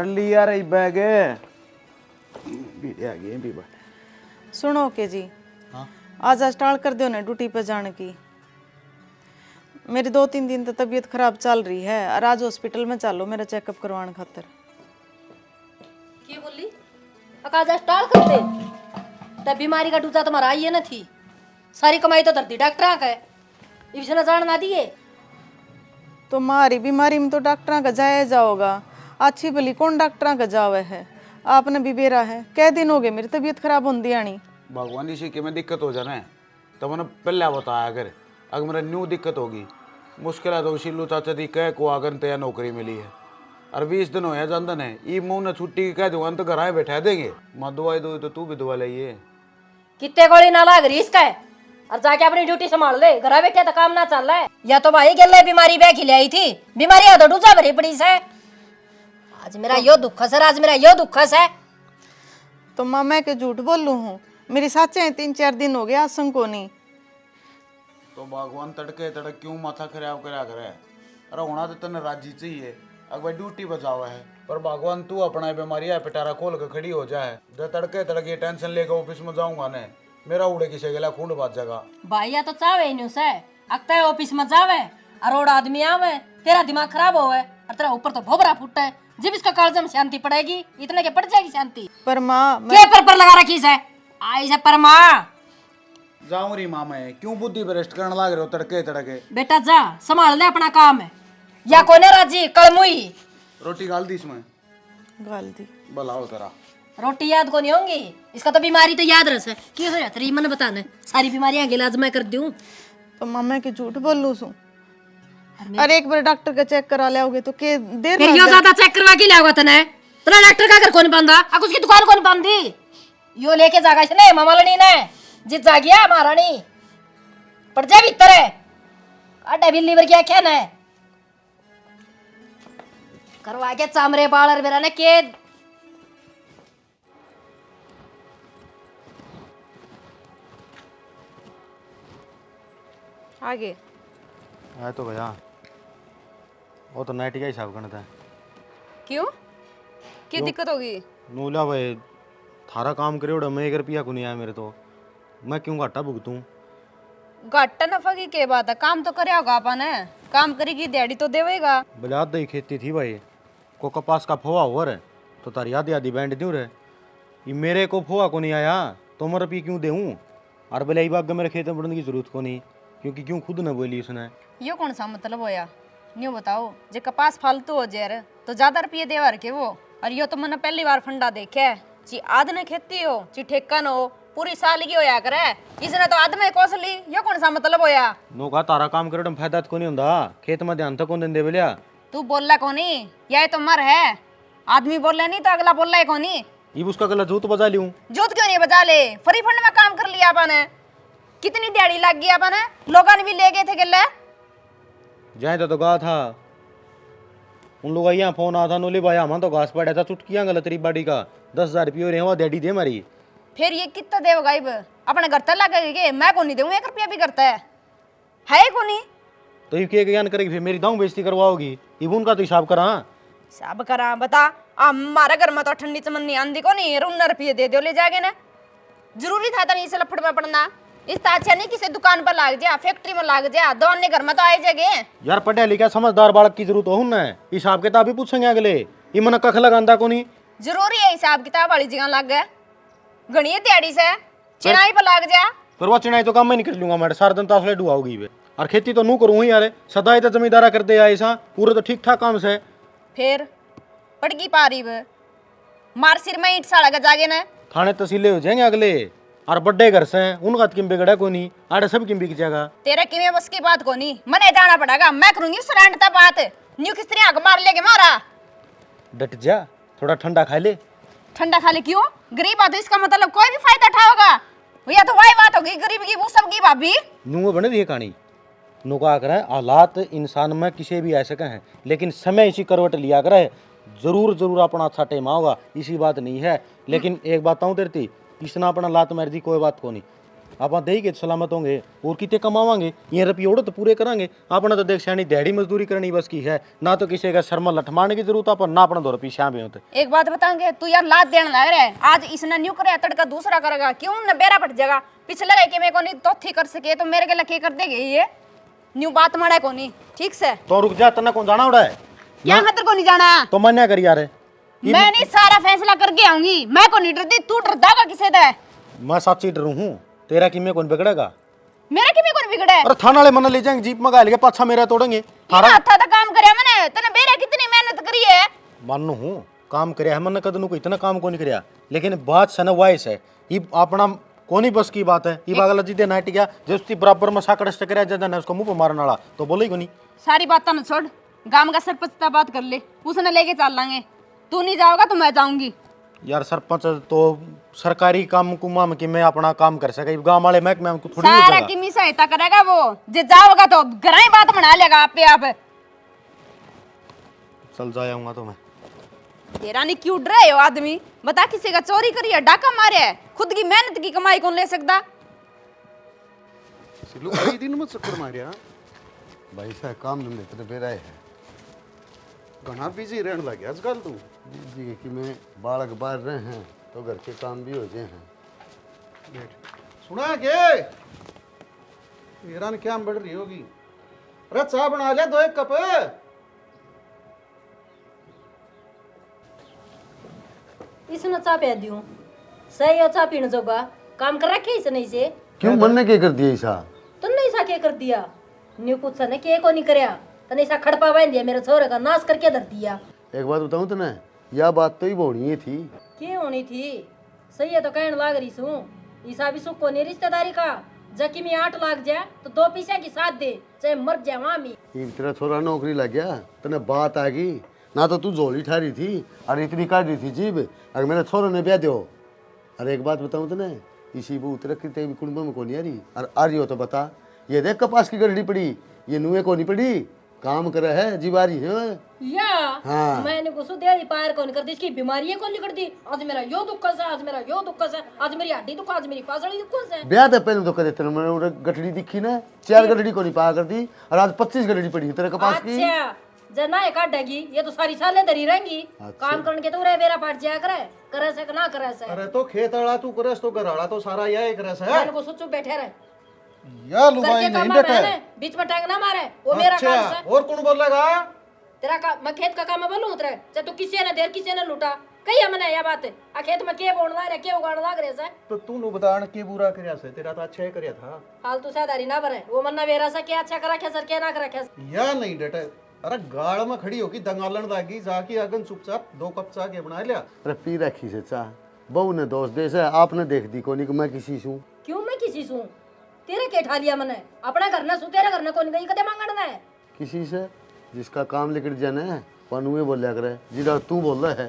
भर लिया रही बैग भी आ गए भी बात। सुनो के जी, हाँ आज स्टार्ट कर दो ना ड्यूटी पे जाने की। मेरी 2-3 दिन तो तबीयत खराब चल रही है और आज हॉस्पिटल में चलो मेरा चेकअप करवाने खातर। की बोली अकाजा स्टार्ट कर दे तब बीमारी का टूचा तुम्हारा आई है ना थी सारी कमाई तो धरती डॉक्टर का है इसने जान ना दिए। तो मारी बीमारी में तो डॉक्टर का जाया जाओगा, अच्छी भली कौन डॉक्टर का जावे है। आपने भी बेरा है, कै दिन हो गए मेरी तबीयत खराब होती आनी। भगवान जी से में दिक्कत हो जाना है तो मैंने पहले बताया अगर मेरा न्यू दिक्कत होगी मुश्किल है तो शिल्लू चाचा दी कह को अगर तैयार नौकरी मिली है और 20 दिन होया जानदन है ई मुंह ने छुट्टी की कह दूंगा तो घर आए बैठा देंगे। माँ दवाई दो तो तू भी दवा लाइए। कितने गोली ना लाग रही इसका है और जाके अपनी ड्यूटी संभाल ले। घर बैठे तो काम ना चल रहा है या तो भाई गले बीमारी बैग ले आई थी बीमारी तो डूजा भरी पड़ी से। आज मेरा यो दुख है आज मेरा यो दुख है। तो माँ मैं के झूठ बोलूँ हूँ, मेरी साचे 3-4 दिन हो गए आसंग को नहीं। तो भगवान तड़के तड़क क्यों माथा खराब करा करे। अरे होना तो तने राजी चाहिए अगर ड्यूटी बजावा है पर भगवान तू अपना बीमारी है पिटारा खोल के खड़ी हो जाए। जब तड़के तड़के टेंशन लेकर ऑफिस में जाऊंगा ने मेरा उड़े की गला खूंड बाज जाएगा। भाई तो चावे न्यूस है अगता है ऑफिस में जावे अरोड़ आदमी आवे तेरा दिमाग खराब होवे और तेरा ऊपर तो भोबरा फूटा है। जब इसका कालजम शांति पड़ेगी इतने के पड़ जाएगी शांति। पर माँ क्या पर लगा रखी है आई से पर माँ जाऊं री माँ मैं क्यों बुद्धि भ्रष्ट करने लग रहे हो तड़के तड़के। बेटा जा संभाल ले अपना काम है या कोने राजी कलमुई रोटी गाल दी इसमें गाल दी भलाओ तेरा रोटी याद को नहीं होंगी इसका तो बीमारी तो याद रस है की हो जाती है मैंने बताना सारी बीमारियां के इलाज मैं कर दूं। तो माँ मैं के झूठ बोलूँ सू। अरे एक बार डॉक्टर का चेक करा लोगे तो के देर फिर यो ज्यादा चेक करवा के लाओगा तने तेरा डॉक्टर का घर कौन बंदा आ उसकी दुकान कौन बंदी यो लेके जागा इसने मामालनी ने जित जागिया महारानी पड़ जा भीतर है अड्डा भी लीवर क्या क्या है करवा के चामरे बालर मेरा ने के आगे है तो भैया वो तो नाइट का हिसाब करना था। क्यों क्या दिक्कत होगी। नूला भाई थारा काम करे उड़ा मैं 1 रुपया को नहीं आया मेरे तो मैं क्यों घाटा भुगतूं। घाटा नफा की क्या बात है, काम तो करे होगा अपन है, काम करेगी दिहाड़ी तो देवेगा। बजात दही खेती थी भाई को कपास का फोआ हो रहा तो तारी आधी आधी बैंड दूं रे ये मेरे को फोआ को नहीं आया तो मैं रुपये क्यों देऊँ और भले बाग मेरे खेत में बढ़ने की जरूरत को नहीं क्योंकि क्यों खुद न बोली उसने। यो कौन सा मतलब होया न्यू बताओ जे कपास फालतू हो जाए तो ज्यादा रुपये देवर के वो और यो तो मैंने पहली बार फंडा देखे है ची आध ने खेती हो ची ठेका न हो पूरी साल की होया करे इसने तो आध में कोस ली यो कौन सा मतलब होया। नो का तारा काम करे फायदा को नहीं होता खेत में ध्यान तो कौन देंदे बोलिया तू बोलला कोनी यह तो मर है आदमी बोल नहीं तो अगला बोल रहा है कोनी ये उसका गला जूत बजा लूं जोत क्यों नहीं बजा ले फ्री फंड में काम कर लिया अपन कितनी दिहाड़ी लग गई अपन लोगों ने भी ले गए थे गले जाए तो गा था उन लोग यहाँ फोन आता नोले भाई हम तो घास पड़ा था चुटकियां गलत तेरी बाड़ी का 10,000 रुपये रहे डेडी दे मारी। फिर ये कितना देव गाइब अपने घर तक लगे मैं को नहीं दूं 1 रुपया भी करता है को नहीं तो ये क्या ज्ञान करेगी फिर मेरी दाऊ बेइज्जती करवाओगी इबुन का तो हिसाब करा सब करा बता हमारे घर में तो ठंडी चमन्नी आंधी को नहीं 19 रुपये दे दो ले जाके ना जरूरी था नहीं इसे लफड़ में पड़ना इस अच्छा नहीं किसी दुकान पर लाग जा फैक्ट्री में लाग जा दोनों घर में तो आए जगह यार पढ़े लिखा समझदार बालक की जरूरत हो ना हिसाब किताब भी पूछेंगे अगले ये मन कख लगांदा को नहीं जरूरी है हिसाब किताब वाली जगह लग गए घनी दिहाड़ी से चिनाई पर लाग जा पर वो चिनाई तो काम मैं नहीं कर लूंगा मैं सारा दिन तासले डुआओगी वे और खेती तो नू करूँ यार सदाई तो जमींदारा कर दे ऐसा पूरे तो ठीक ठाक काम से फिर पड़गी पारी मार सिर में ईट साड़ा जागे ना थाने तहसीले हो जाएंगे अगले और बड़े घर से उनका किम बिगड़ा को नहीं आड़े सब किम बिक जाएगा तेरा किमे बस की बात को नहीं मने जाना पड़ेगा मैं करूंगी सरांडता बात न्यू किस तरह आग मार लेके मारा डट जा थोड़ा ठंडा खा ले। ठंडा खा ले क्यों गरीब आदमी इसका मतलब कोई भी फायदा उठाओगा या तो वही बात होगी गरीब की वो सब की भाभी नू बने दी कहानी नू का करे हालात इंसान में किसी भी ऐसे हैं लेकिन समय इसी करवट लिया करे जरूर अपना अच्छा टाइम आओगा इसी बात नहीं है लेकिन एक बात कहूँ तेरी इतना अपना लात मार दी कोई बात को नहीं आप दे के सलामत होंगे और कितने कमावांगे, ये रुपये ओढ़ तो पूरे करांगे। अपना तो देख सैनी दिहाड़ी मजदूरी करनी बस की है, ना तो किसी का शर्मा लठमाने की जरूरत अपन, ना अपना 2 रुपये शाम भी होते। एक बात बताएंगे, तू यार लात देने लग रहा है। आज इसने न्यू करे तड़का दूसरा करेगा, क्यों न बेरा पट जाएगा। पिछले रह के मेरे को नहीं तोथी कर सके तो मेरे के लके कर देगी ये न्यू बात मड़ा को नहीं ठीक से। तो रुक जा, तना कौन जाना उड़ा है? क्या खतर को नहीं जाना? तो मन्या कर यार, मैं नहीं सारा फैसला करके आऊंगी। मैं को नहीं डरती, तू डरदा का किसे दे? मैं सच्ची डरू हूँ, तेरा कि मैं कौन बिगड़ेगा? मेरा की भी कौन बिगड़ा है? अरे थाना वाले मन ले जाएंगे, जीप मंगा लेंगे, पाछा मेरा तोड़ेंगे। इना अच्छा तो काम करया मैंने, तने बेरा कितनी मेहनत करी है। मानू हूँ काम करया है मन कदनू को, इतना काम को नहीं करया, लेकिन बात सन वाइस है ये अपना कोनी बस की बात है। ये बागला जी दे नाइट गया जस्ती बराबर में साकड़ से करया जदा ने उसको मुंह पे मारने वाला तो बोले ही कोनी। सारी बातें न छोड़, गांव का सरपंच से बात कर ले, उसने लेके चल लांगे। तू नहीं जाओगा तो मैं जाऊंगी। यार सरपंच तो सरकारी काम कुमा में कि मैं अपना काम कर सके, गांव वाले महकमे में थोड़ी नहीं सारा होगा। किमी सहायता करेगा वो, जे जाओगा तो घर ही बात बना लेगा आप पे आप। चल जाऊंगा तो मैं। तेरा नहीं क्यों डरे हो आदमी? बता किसी का चोरी करी है, डाका मारे है, खुद की मेहनत की कमाई कौन ले सकता? सिलू कई दिन में चक्कर मारिया भाई साहब, काम धंधे पे बेराए है, घना बिजी रहने लगे आजकल तू। जी कि मैं बालक बाहर रहे हैं तो घर के काम भी हो जाए हैं। बैठ सुना के ईरान क्या बढ़ रही होगी? अरे चाय बना ले 2 कप। इसने चा पे दियो सही है, चा पीने जोगा काम कर रखे इसने इसे। क्यों मन ने क्या कर दिया ऐसा? तुमने ऐसा क्या कर दिया? न्यू कुछ ने के को नहीं करया, तने ऐसा खड़पा बांध दिया, मेरे छोरे का नाश करके धर दिया। एक बात बताऊं तने, यह बात तो ही बोनी थी। के होनी थी? सही है तो कहने लाग रही हूँ, ईसा भी सुख को नहीं रिश्तेदारी का। जकी में 8 लाख जाए तो 2 पैसे की साथ दे, चाहे मर जाए वहां में। तेरा छोरा नौकरी लग गया, तने बात आ गई ना, तो तू झोली ठारी थी और इतनी काट रही थी जीभ, अगर मेरे छोरे ने ब्याह दो। अरे एक बात बताऊं तने, इसी वो उतरक तेरी कुंड में कौन आ रही, और आ रही हो तो बता। ये देख कपास की गड्ढी पड़ी, ये नुए को नहीं पड़ी, काम करे है जीवारी है या हाँ। मैंने गुस्सो दिहाड़ी पार कौन कर दी, इसकी बीमारी कौन कर दी। आज मेरा यो दुख है, आज मेरा यो दुख है, आज मेरी हड्डी दुख, आज मेरी फासड़ी दुख है। ब्याह तो पहले तो करे तेरे मैंने गठड़ी दिखी ना, 4 गठड़ी को नहीं पा कर दी, और आज 25 गठड़ी पड़ी तेरे कपास की। अच्छा जना एक काटेगी, ये तो सारी सालें धरी रहेंगी। काम करने के तो रे बेरा पाट जाया करे से ना करे से। अरे तो खेत आड़ा तू करस तो घराड़ा तो सारा यह करस है। मैंने को सोचो बैठे रहे या लुगाई नहीं बेटा, बीच में टैंग ना मारे, वो मेरा काम है। और कौन बोलेगा? तेरा काम, मैं खेत का काम बोलूं उतरे, चाहे तू किसी ने देर किसी ने लूटा कही हमने यह बात। आ खेत में के बोलना है, के उगाड़ लाग रहे से। तो तू नु बताण के बुरा करया से, तेरा तो अच्छा ही करया था। फालतू सादारी ना बने, वो मन्ना वेरा सा क्या अच्छा करा के सर के ना करा के। या नहीं बेटा, अरे गाड़ में खड़ी होगी दंगालन लागी, जाके अगन चुपचाप 2 कप चाय के बना लिया। अरे पी रखी से चाह, बहू ने दोस्त दे से, आपने देख दी कोनी कि मैं किसी सू। क्यों मैं किसी सू? तेरे के ठा लिया मैंने, अपना घर ना सू, तेरे घर ना कौन गई कदे मांगना है किसी से? जिसका काम लिखट जाना है पनुए बोलिया करे, जिधर तू बोल रहा है।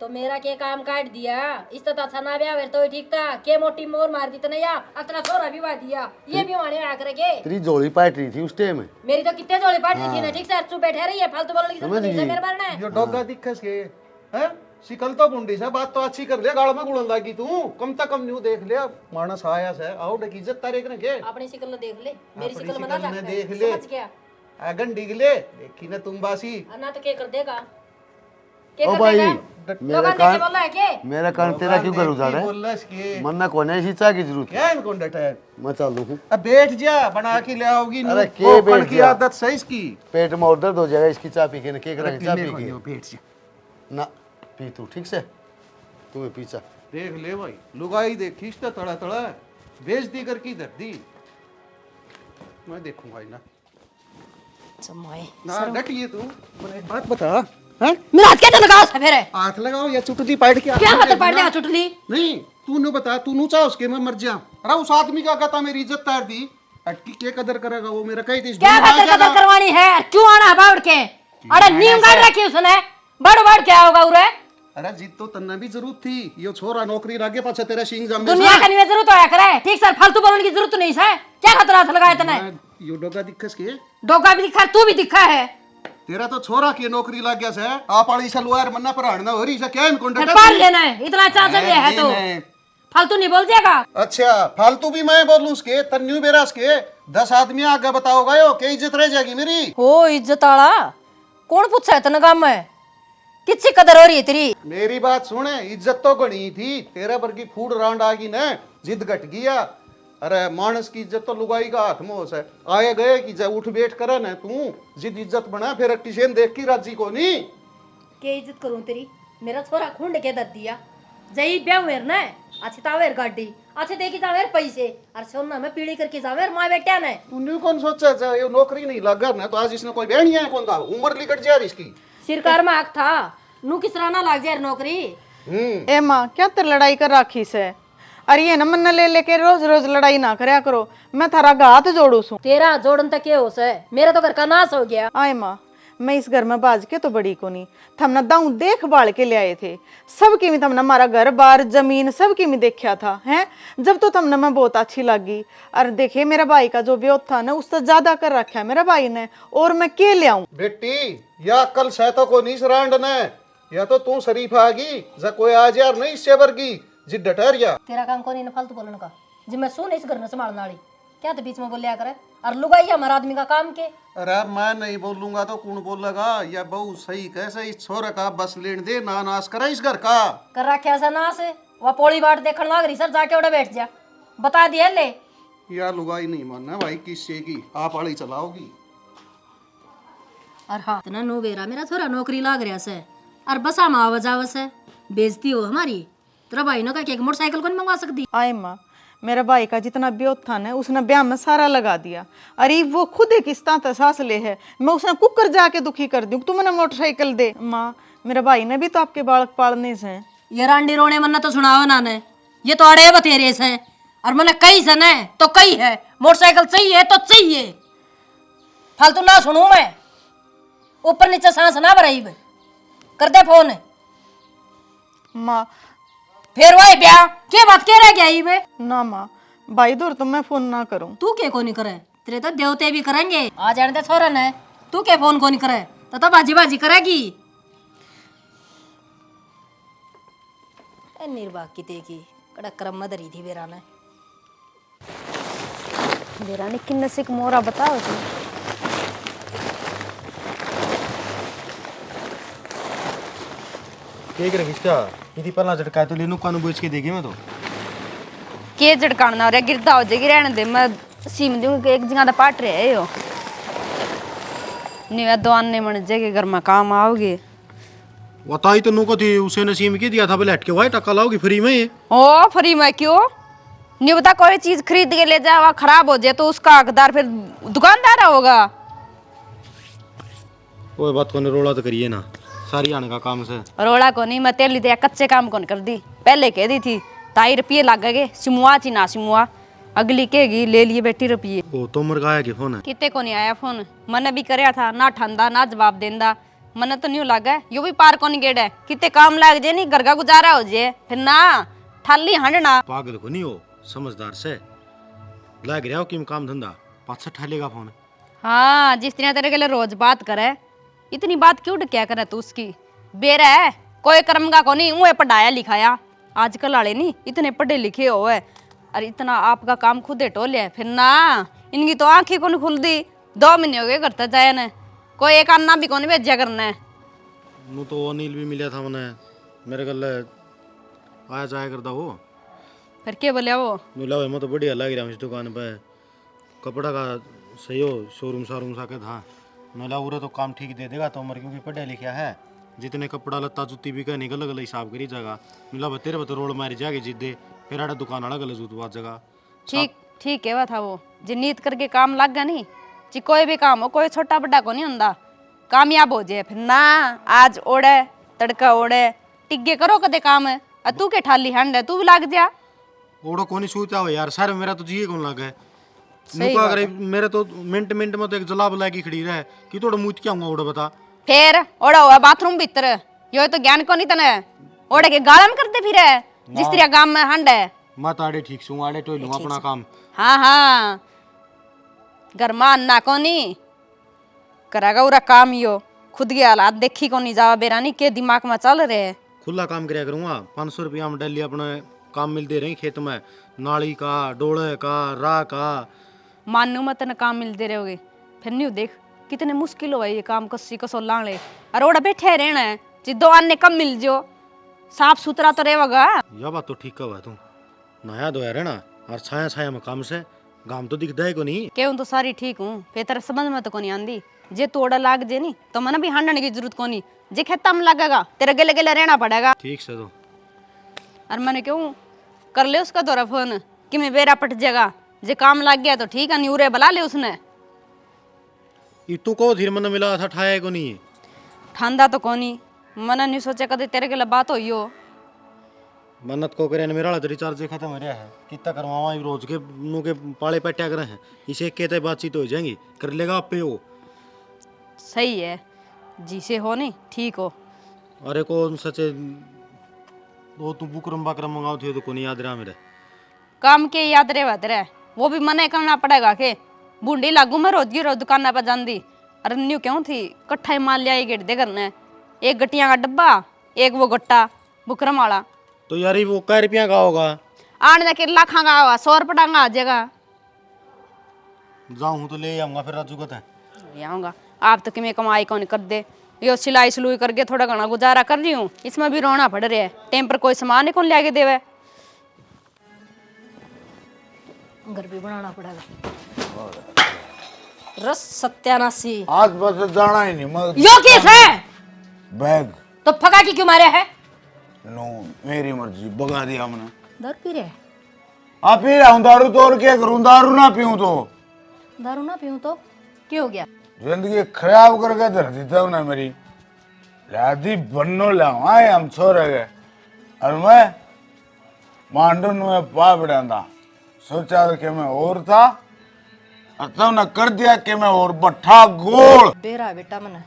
तो मेरा के काम काट दिया, इस तो अच्छा ना ब्याह तो ही ठीक था। के मोटी मोर मार दी तने या अतना छोरा भी बात दिया, ये भी माने आ करेगे। तेरी जोड़ी पाट रही थी उस टाइम में। मेरी तो कितने जोड़ी पाट दी थी ना, ठीक से चुप बैठे रही है, फालतू बोलने की जरूरत नहीं है मेरे बारे में। यो डोगा दिखस के हैं, शिकल तो बुंडी से बात तो अच्छी कर ले, गाड़ में गुड़न लागी तू, कम तक कम न्यू देख ले मानस आया से आओ की इज्जत तारे ने के। अपनी शिकल ने देख ले, मेरी अपनी शिकल में ना शिकल ने जाके देख ले। समझ गया? अगन डिगले देखी ना तुम बासी। ना तो के कर देगा, के ओ कर भाई, देगा? मेरा लोगों कान ने बोला है के मेरा कान तेरा क्यों कर उजाड़ है? बोलस के मन ना कोने ऐसी चाय की जरूरत है। क्या इनको डटा है? मैं चालू हूँ। अब बैठ जा, बना के ले आओगी। अरे नो, के वो बैठ फल की जा। आदत सही इसकी। पेट में और दर्द हो जाएगा इसकी चाय पी के ना, के करेंगे चाय पीने पी को नहीं के हो, बैठ जा। ना पी तू ठीक से, तुम्हें पीछा देख ले भाई, लुगाई देख खींचता तड़ा तड़ा बेच दी कर की धरती। मैं देखूंगा ही ना समाए ना डटिए तू। मैंने एक बात बता, हैं? मेरा हाथ क्या लगाओ सवेरे? हाथ लगाओ या चुटती पाइट के क्या हाथ पड़ गया चुटली? नहीं तू नु बता, तू नु चाह उसके मैं मर जा। अरे उस आदमी का कहता मेरी इज्जत तार दी, अटकी के कदर करेगा वो मेरा कही थी। क्या कदर करवानी है? क्यों आना बाउड़ के? अरे नीम गाड़ रखी उसने, बड़ बड़ क्या होगा उरे? अरे जीत तो तन्ने भी जरूरत थी, यो छोरा नौकरी लागे पाछे तेरे सिंह जम दुनिया का नहीं जरूरत होया करे, ठीक सर फालतू बोलने की जरूरत नहीं है। क्या खतरा हाथ लगाया तने? यो डोगा दिक्कस के डोगा भी दिखा, तू भी दिखा है। तेरा तो छोरा की नौकरी लग गया से, आप आड़ी सलवार मन्ना पर हड़ना हो रही से क्या इन पार लेना है, इतना चाचा भी है तो फालतू नहीं बोल जाएगा। अच्छा फालतू भी मैं बोलूं उसके तन्यू बेरास के 10 आदमी आगे बताओगा यो क्या इज्जत रह जाएगी मेरी। हो इज्जत आला कौन पूछा है तेने काम में, किसकी कदर हो रही है तेरी? मेरी बात सुने, इज्जत तो गणी थी, तेरा पर की फूड राउंड आ गई ना, जिद घट गया। अरे मानस की इज्जत तो लुगाई का हाथ में होश है, आए गए कि जा उठ बैठ करे ना तू, जिद इज्जत बना फिर टिशेन देख की राजी को नहीं। के इज्जत करूं तेरी? मेरा छोरा खूंड के दर दिया जई ब्याह वेर ना अच्छी तावेर गाड़ी अच्छे देखी जावेर पैसे और सोना में पीढ़ी करके जावेर मां बेटा ने। तूने कौन सोचा था ये नौकरी नहीं लगा ना तो आज इसने कोई बहन है कौन था, उम्र लिकट जा रही इसकी। सिरकार में आग था नू किस तरह ना लाग जाए नौकरी। ए माँ क्या तर लड़ाई कर राखी से? अरे ये न मन ले लेके रोज रोज लड़ाई ना करया करो, मैं थारा हाथ जोड़ू सू। तेरा जोड़न तक क्या हो से, मेरा तो घर का नाश हो गया। आए माँ मैं इस घर में बाज के तो बड़ी को नहीं, थमना दाऊ देख बाल के ले आए थे, सबकी में थमना हमारा घर बार जमीन सबकी में देखा था हैं, जब तो थमना मैं बहुत अच्छी लगी। और देखे मेरा भाई का जो ब्योत था ना उससे ज्यादा कर रखा है मेरा भाई ने, और मैं के ले आऊं? बेटी या कल सहतो को नहीं सरांड ने, या तो तू शरीफ आगी जा कोई आज यार नहीं इससे वर्गी जिद डटरिया। तेरा काम कौन है फालतू बोलने का, जी मैं सुन इस घर में संभालने वाली क्या तो बीच में बोलिया करे और लुगाई हमारा आदमी का काम के। अरे मैं नहीं बोलूंगा तो कौन बोलेगा, या बहु सही कैसे इस छोरे का बस लेन दे ना नाश करे इस घर का। कर रखा ऐसा नाश है वह पोली बाट देखने लग रही सर जाके उड़े बैठ जा बता दिया ले। या लुगाई नहीं मानना भाई किससे की आप आड़ी चलाओगी। और हाँ इतना नो बेरा मेरा थोड़ा नौकरी लाग रहा से और बसा में आवाज आवस है बेइज्जती हो हमारी। तेरा भाई ने कहा कि एक मोटरसाइकिल कौन मंगवा सकती? आए माँ मेरा भाई का जितना ब्योत था ना उसने ब्याह में सारा लगा दिया, अरे वो खुद एक किस्ता तसास ले है, मैं उसने कुकर जाके दुखी कर दूं तू मैंने मोटरसाइकिल दे। माँ मेरा भाई ने भी तो आपके बालक पालने से। ये रांडी रोने मन्ना तो सुनाओ ना ने, ये तो अड़े बतेरे से और मैंने कई सन है तो कई है मोटरसाइकिल चाहिए तो चाहिए, फालतू ना सुनू मैं, ऊपर नीचे सांस ना भराई कर दे फोन। माँ फिर वही ब्याह क्या बात कह रहा क्या बे? ना माँ भाई दूर तो मैं फोन ना करूं। तू क्या को नहीं करे, तेरे तो देवते भी करेंगे आ जाने दे छोरन है, तू क्या फोन को नहीं करे तो बाजी बाजी करेगी। निर्वाह की तेगी कड़क करम मदरी थी बेरा ने किन्ने से मोरा बताओ जी। केक रख इसका यदि पल्ला झटका है तो लेनु कानू बेच के देगी मैं तो के झटकाना हो रहा गिरदा हो जाएगी रहने दे, मैं सीम दूंगी एक जगह पाट रहे है यो नहीं दो आने मन जगह घर में काम आओगे। बताई तो नुको थी उसे नसीम के दिया था बोले हटके वाई टक्का लाओगी फ्री में ये। ओ फ्री में क्यों? नहीं बता कोई चीज खरीद के ले जाए वह खराब हो जाए तो उसका हकदार फिर दुकानदार होगा। वो बात को रोला तो करिए ना, सारी आने का काम से रोड़ा को नहीं, मैं तेल दिया कच्चे काम कौन कर दी, पहले कह दी थी 2.5 रुपये लागेगे सिमुआ ची ना सिमुआ, अगली कहेगी ले लिए बेटी रुपये। ओ तोमर का आया कि फोन है कितने को नहीं आया फोन, मैंने भी करया था ना ठंडा ना जवाब देंदा, मैंने तो नहीं लगा यो भी पार को नहीं गेड़ है कितने काम लाग जाए नहीं घर का गुजारा हो जाए फिर ना ठाली हंडना। पागल को नहीं हो समझदार से लाग रहा हो कि काम धंधा पाँच ठालेगा फोन। हाँ जिस तरह तेरे के लिए रोज बात करे इतनी बात क्यों क्या करे तू उसकी बेरा है कोई कर्म का को नहीं मुँह पढ़ाया लिखाया आजकल वाले नहीं इतने पढ़े लिखे हो है और इतना आपका काम खुद टोले फिर ना इनकी तो आंखें को नहीं खुल दी 2 महीने हो गए करते जाए न कोई एक अन्ना भी कौन भेजा करना है। नु तो अनिल भी मिला था मैंने मेरे गल आया जाया करता वो फिर क्या बोले वो मिला मैं तो बढ़िया लग रहा हूँ इस दुकान पे कपड़ा का सही हो शोरूम शोरूम सा के था मिला उरे तो काम ठीक दे देगा तो उम्र क्योंकि पढ़ा लिखा है जितने कपड़ा लत्ता जुत्ती भी कहने गलत गलत हिसाब करी जगह मिला तेरे बता रोड मारी जाके जिद्दे फिर आड़ा दुकान वाला गलत जूत बात जगह ठीक है वह था वो जो नीत करके काम लग गया नहीं जी कोई भी काम हो कोई छोटा बड़ा को नहीं होता कामयाब हो जाए फिर ना आज ओढ़े तड़का ओढ़े टिग्गे करो कदे काम है तू के ठाली हंड है तू भी लग जा ओड़ो कोनी सूता हो यार सर मेरा तो जी कौन लगा है मुका अगर मेरे तो मिनट मिनट में तो एक जला बुला की खड़ी रहे कि थोड़ा मुझ क्या होगा ओड़ा बता फिर ओढ़ा हुआ बाथरूम भीतर यो तो ज्ञान को नहीं तने ओढ़े के गालम करते फिर जिस तरह गांव में हंड है मत आड़े ठीक सू आड़े तो लूंगा अपना काम। हाँ हाँ घर में अन्ना को नहीं करेगा उरा काम यो खुद के हालात देखी को नहीं जावा बेरानी के दिमाग में चल रहे खुला काम कराया करूंगा 500 रुपया में डाली अपने काम मिलते रहे खेत में, नाली का, डोले का, राह का। मानू मत न काम मिलते रहोगे, फिर नहीं देख कितने मुश्किल हो ये काम कस्सी कसो लांगले। और ओड़ा बैठे रहना है, जिद्दो आने कम मिल जो, साफ सुथरा तो रहेगा। यह बात तो ठीक है तू, नया धोया रहना और छाया छाया में काम से गाम तो दिखता है को नहीं। केहूं तो सारी ठीक हूँ, फिर तेरा समझ में तो कोनी आंदी। जे तोड़ा लाग जे नी तो मना भी हांडने की जरूरत कोनी, जे खेता में लगेगा तेरे गले गले रहना पड़ेगा। ठीक से तो और मैंने क्यों कर ले उसका दौरा फोन कि मैं बेरा पट जाएगा, जे काम लग गया तो ठीक है, नहीं उरे बुला ले उसने। इतू को धीर मन मिला था ठाया को नहीं। ठांदा तो कोनी, मना नहीं सोचा कदे तेरे गले बात होई हो। मन्नत को करे मेरा वाला तो रिचार्ज खत्म हो रहा है, कितना करवावा रोज के नु के पाले पट्या करे हैं, इसे कहते बातचीत हो जाएंगी, कर लेगा आप पे वो। सही है, जिसे हो नहीं ठीक हो। अरे कौन सचे वो तू बुकरम बाकरम मंगाओ थे तो को नहीं याद रहा मेरे। काम के याद रहे तेरे, वो भी मना करना पड़ेगा के बूंदी लागू मैं रोज की रोज दुकान पर जाती। अरे न्यू क्यों थी कट्ठा ही माल लिया गेट दे करने, एक गट्टियां का डब्बा, एक वो गट्टा बुकरम वाला। तो यार वो कै रुपया का होगा? आने जाके लाखा का होगा, 100 रुपया का आ जाएगा। जाऊँ तो ले आऊंगा फिर राजू का। ले आऊंगा, आप तो किमें कमाई कौन कर दे, यो सिलाई सलुई करके थोड़ा घना गुजारा कर रही हूँ, इसमें भी रोना पड़ रहा है। टाइम पर कोई सामान ही कौन ले देवे। घर भी बनाना पड़ेगा। रस सत्यानाशी आज बस जाना ही नहीं मैं यो केस है बैग। तो फगा की क्यों मारे है? नो मेरी मर्जी, भगा दिया हमने। दारू पी रहे? आप पी रहा हूँ दारू तो और क्या करूँ, दारू ना पीऊँ तो दारू ना पीऊं तो क्या हो गया? जिंदगी खराब करके धर दी था उन्हें मेरी। लादी बन्नो लावा हम छोरे गए और मैं मांडून में पा बिड़ा था, सोचा कि मैं और था तब न कर दिया कि मैं और बट्ठा गोल। बेरा बेटा मन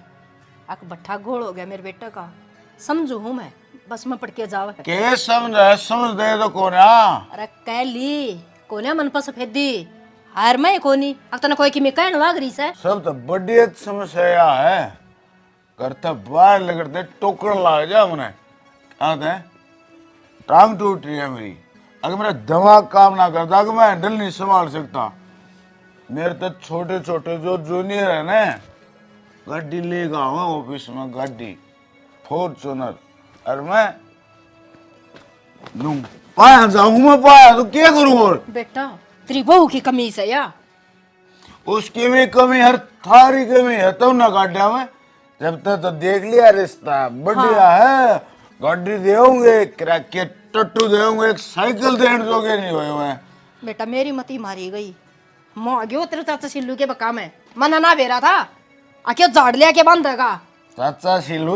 आक बट्ठा घोल हो गया मेरे बेटा का, समझू हूँ मैं, बस में पड़ के जाओ है। के समझ दे तो कोना। अरे कह ली कोने मन पर सफेद दी हार मैं कोनी अब तो कोई की मैं कहन वाग रही से। सब तो बड़ी समस्या है, करता बाहर लगते टोकड़ लग जा मैंने आते टांग टूट रही है मेरी। अगर मेरा दिमाग काम ना करता, अगर मैं हैंडल नहीं संभाल सकता। मेरे तो छोटे छोटे जो जूनियर है ना, गाड़ी लेगा हूँ ऑफिस में, गाड़ी फॉर्चूनर, और मैं लूं पाया जाऊँ, मैं पाया तो क्या करूँ। और बेटा तेरी बहू की कमी से या उसकी भी कमी है, थारी कमी है, तब ना गाड़िया में। जब तक तो देख लिया रिश्ता बढ़िया है, गाड़ी देंगे किराके टट्टू देंगे, एक साइकिल देने जोगे नहीं हुए हुए। बेटा मेरी मती मारी गई, मैं गयो तेरे चाचा सिल्लू के बका में मना ना बेरा था आके झाड़ लिया के बांधेगा। चाचा सिल्लू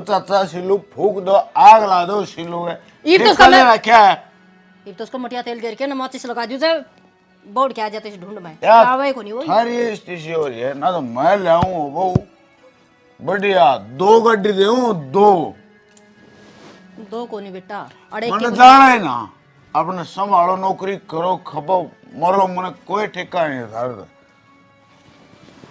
फूक दो, आग ला दो सिल्लू में। ये तो दिक्कत है क्या है एक तो उसको मटिया तेल गिर के ना माचिस लगा दियो से बोर्ड के आ जाते इस ढूंढ में यार, आवे को नहीं वो थारी स्थिति हो रही है ना, तो मैं लाऊं वो बढ़िया 2 गाड़ी देऊं, 2 को नहीं बेटा अड़े मैंने जाना है ना, अपने संभालो, नौकरी करो, खपो मरो, मैंने कोई ठेका नहीं था।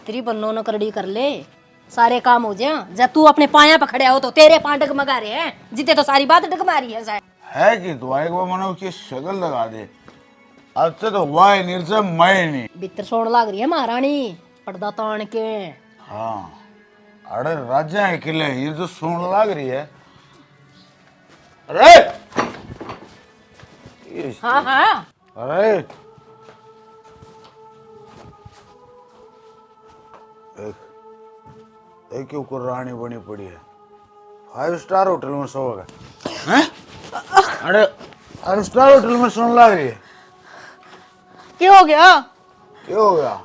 तेरी बन्नो न करड़ी कर ले, सारे काम हो जाए। जब तू अपने पाया पर खड़े हो तो तेरे पांव डगमगा रहे हैं, जीते तो सारी बात डगमारी है शायद। है कि तो एक बार मैंने उसकी शक्ल लगा दे, अब से तो वाह निर्जय मैं नहीं। भीतर सोन लाग रही है महारानी पर्दा तान के। हाँ अरे राजा है किले, ये तो सुन लग रही है। अरे हाँ हाँ अरे एक के ऊपर रानी बनी पड़ी है, 5 स्टार होटल में सोओगे हैं? अरे 5 स्टार होटल में सुन लग रही है। क्या हो गया? क्या हो गया?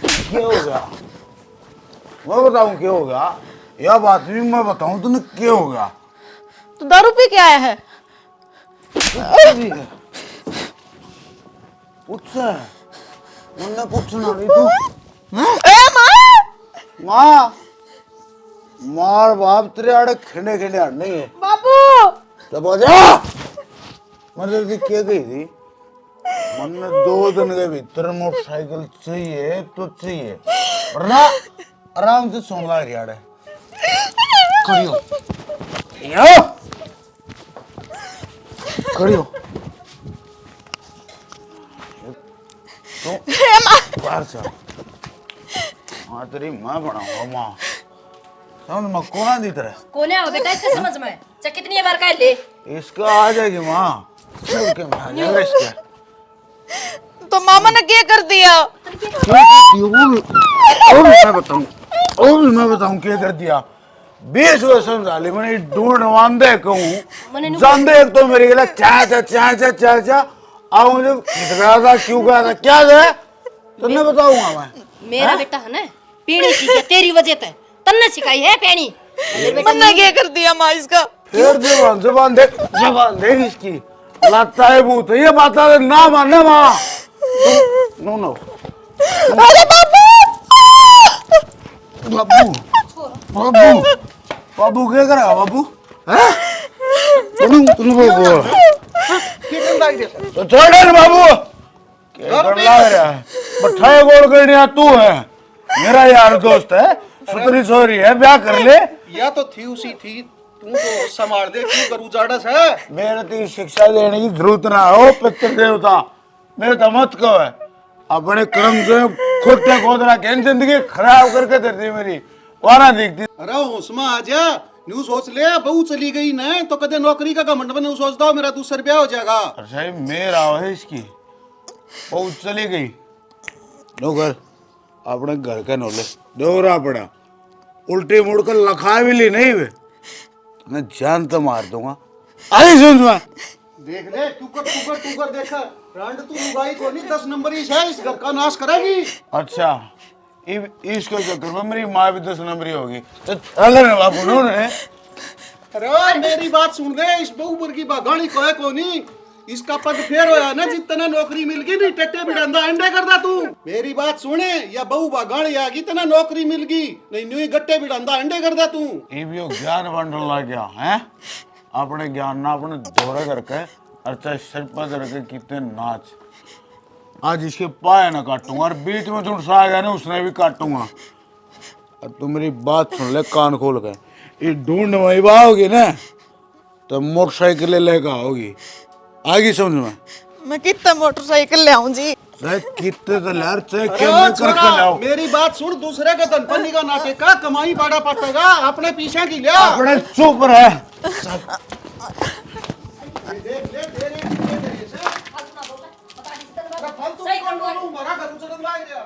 क्या हो गया? मैं बताऊं क्या हो गया? यह बात भी मैं बताऊं तुम्हें क्या हो गया? तू दारू पी के आया है? पूछा मैंने पूछना नहीं तू। ए माँ! माँ मार बाप तेरे आड़े खिंडे खिंडे हट नहीं है। बाबू! तब आ जा। मतलब कि क्या गई थी? मैंने 2 दिन के भीतर मोटरसाइकिल चाहिए तो चाहिए, वरना आराम से सोन लग रही आड़े। खड़ी हो, खड़ी हो। बाहर से हाँ तेरी माँ बनाऊंगा माँ समझ माँ कोना दी तरह कोने आओ बेटा इसके समझ में चाहे कितनी बार कह ले इसका आ जाएगी माँ चल के माँ जाएगा इसका तो मामा ने क्या कर दिया? और मैं बताऊं क्या कर दिया 20 वर्ष समझा ली मैंने ढूंढ वांदे कहूँ जानदे एक तो मेरे गला चा आओ मुझे कितना था क्यों गया था क्या था तुमने बताऊंगा मैं मेरा बेटा है ना पीड़ी सीख है तेरी वजह से तन्ने सिखाई है पेणी मन्ना क्या कर दिया माँ इसका? फिर जबान देख इसकी लगता है भूत है ये बात ना मानने माँ नो नो अरे बाबू बाबू बाबू बाबू क्या करा बाबू हैं तुम बाबू तो छोड़ दे बाबू क्या कर रहा है बठाए गोल करने तू है मेरा यार दोस्त है सुतरी सोरी है ब्याह कर ले या तो थी उसी थी तू तो संभाल दे क्यों करूँ जाडस है मेरे तो शिक्षा देने की जरूरत ना हो पितृ देवता मेरे तो मत कहो है अपने कर्म से खोटे खोद रखे जिंदगी खराब करके देती मेरी वाना दिखती अरे होशमा आ जा न्यू सोच ले बहू चली गई न तो कदे नौकरी का घमंड में सोचता हूँ मेरा दूसरा ब्याह हो जाएगा अच्छा ये मेरा है इसकी बहुत चली गई नौकर अपने घर के नोले डोरा पड़ा उल्टी मुड़कर लखा भी ली नहीं वे मैं जान तो मार दूंगा आई सुन मैं देख ले टूकर देखा रांड तू लुगाई को नहीं 10 नंबर ही है इस घर का नाश करेगी अच्छा इसको चक्कर में मेरी माँ भी 10 नंबरी होगी तो चल रे बाबू नो ने अरे मेरी बात सुन ले इस बहू पर की बागानी को है कोनी इसका पद फेर होया ना जितना नौकरी मिल गई नहीं टट्टे बिड़ंदा अंडे करदा तू मेरी बात सुने या बहू बागानी आ गई तना नौकरी मिल गई नहीं न्यू गट्टे बिड़ंदा अंडे करदा तू ये भी ज्ञान बंडल लग गया है अपने ज्ञान ना अपने दोहरे करके अच्छा सिर पर करके कितने नाच आज इसके पाए ना काटूंगा और बीच में जो सा गया ना उसने भी काटूंगा और तू मेरी बात सुन ले कान खोल के ये ढूंढ वही होगी ना तो मोटरसाइकिल लेकर आओगी आगे समझ में मैं कितना मोटरसाइकिल ले आऊं जी? कितने तो यार चाहे अरे क्या करके लाओ मेरी बात सुन दूसरे का धनपन्नी का नाटे का कमाई बड़ा पड़ेगा अपने पीछे की लिया अपने चुप रहे देख ले तेरे तेरे से अरे फालतू मारा घर उचल लाए गया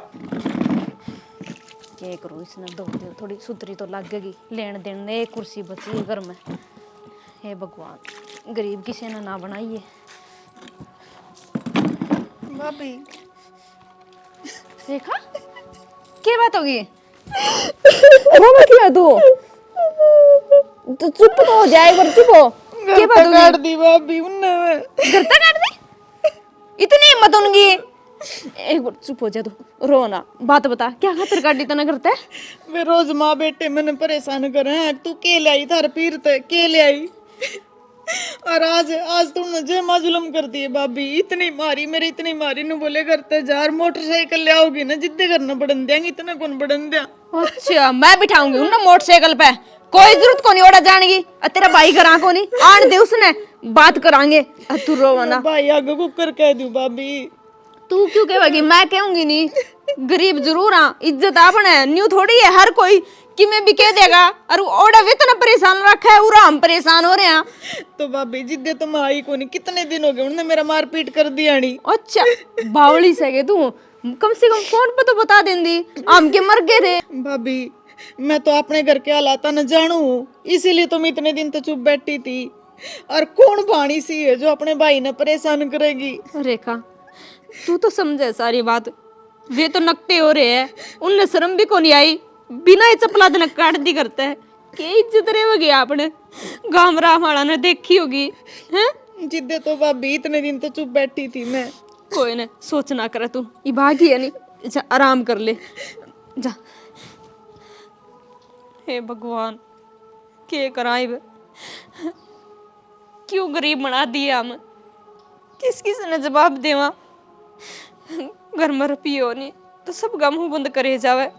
क्या करूँ इसने दो दे थोड़ी सुधरी तो लगेगी लेन देन ने एक कुर्सी बची है घर में हे भगवान गरीब किसी ने ना बनाई है भाभी देखा क्या बात होगी रो मत लिया तू चुप तो हो जाए पर चुप हो क्या बात होगी काट दी भाभी उन्ने घर तक काट दी इतनी हिम्मत उनकी एक बार चुप हो जा तू रो ना बात बता क्या खातिर काट दी तना करता है वे रोज माँ बेटे मैंने परेशान करे हैं तू के ले आई थार पीर ते के ले आई और आज तुमने जे जुल्म कर दिए भाभी इतनी मारी मेरी इतनी मारी नु बोले करते जार मोटरसाइकिल ले आओगी ना जिद्दे करना बढ़न देंगे इतना कौन बढ़न दिया अच्छा मैं बिठाऊंगी उन मोटरसाइकिल पे कोई जरूरत को नहीं ओड़ा जाने की तेरा भाई करा को नहीं आन दे उसने बात करांगे तू रो ना भाई आगे कुकर कह दूं भाभी तू क्यों कहेगी मैं कहूंगी नहीं गरीब जरूर हाँ इज्जत आपने न्यू थोड़ी है हर कोई कि मैं भी कह देगा और ओड़ा वेतन परेशान रखा है उरा हम परेशान हो रहे हैं तो भाभी जिद्दे तुम आई को नहीं कितने दिन हो गए उन्होंने मेरा मारपीट कर दिया नी अच्छा बावली से तू कम से कम फोन पे तो बता देंदी हम के मर गए थे भाभी मैं तो अपने घर के हालात न जानू इसीलिए तुम इतने दिन तो चुप बैठी थी और कौन भाणी सी है जो अपने भाई ने परेशान करेगी रेखा तू तो समझे सारी बात वे तो नकटे हो रहे हैं उनने शर्म भी को नहीं आई बिना ही चपला दिन काट दी करता है क्या इज्जत रहे होगी आपने गांव रामाड़ा ने देखी होगी हैं जिद्दे तो भाभी इतने दिन तो चुप बैठी थी मैं कोई ना सोच ना करे तू ये भागी है नहीं जा आराम कर ले जा हे भगवान के कराए क्यों गरीब बना दिया हम किस किस ने जवाब देवा घर में रुपये नहीं तो सब गम बंद करे जावे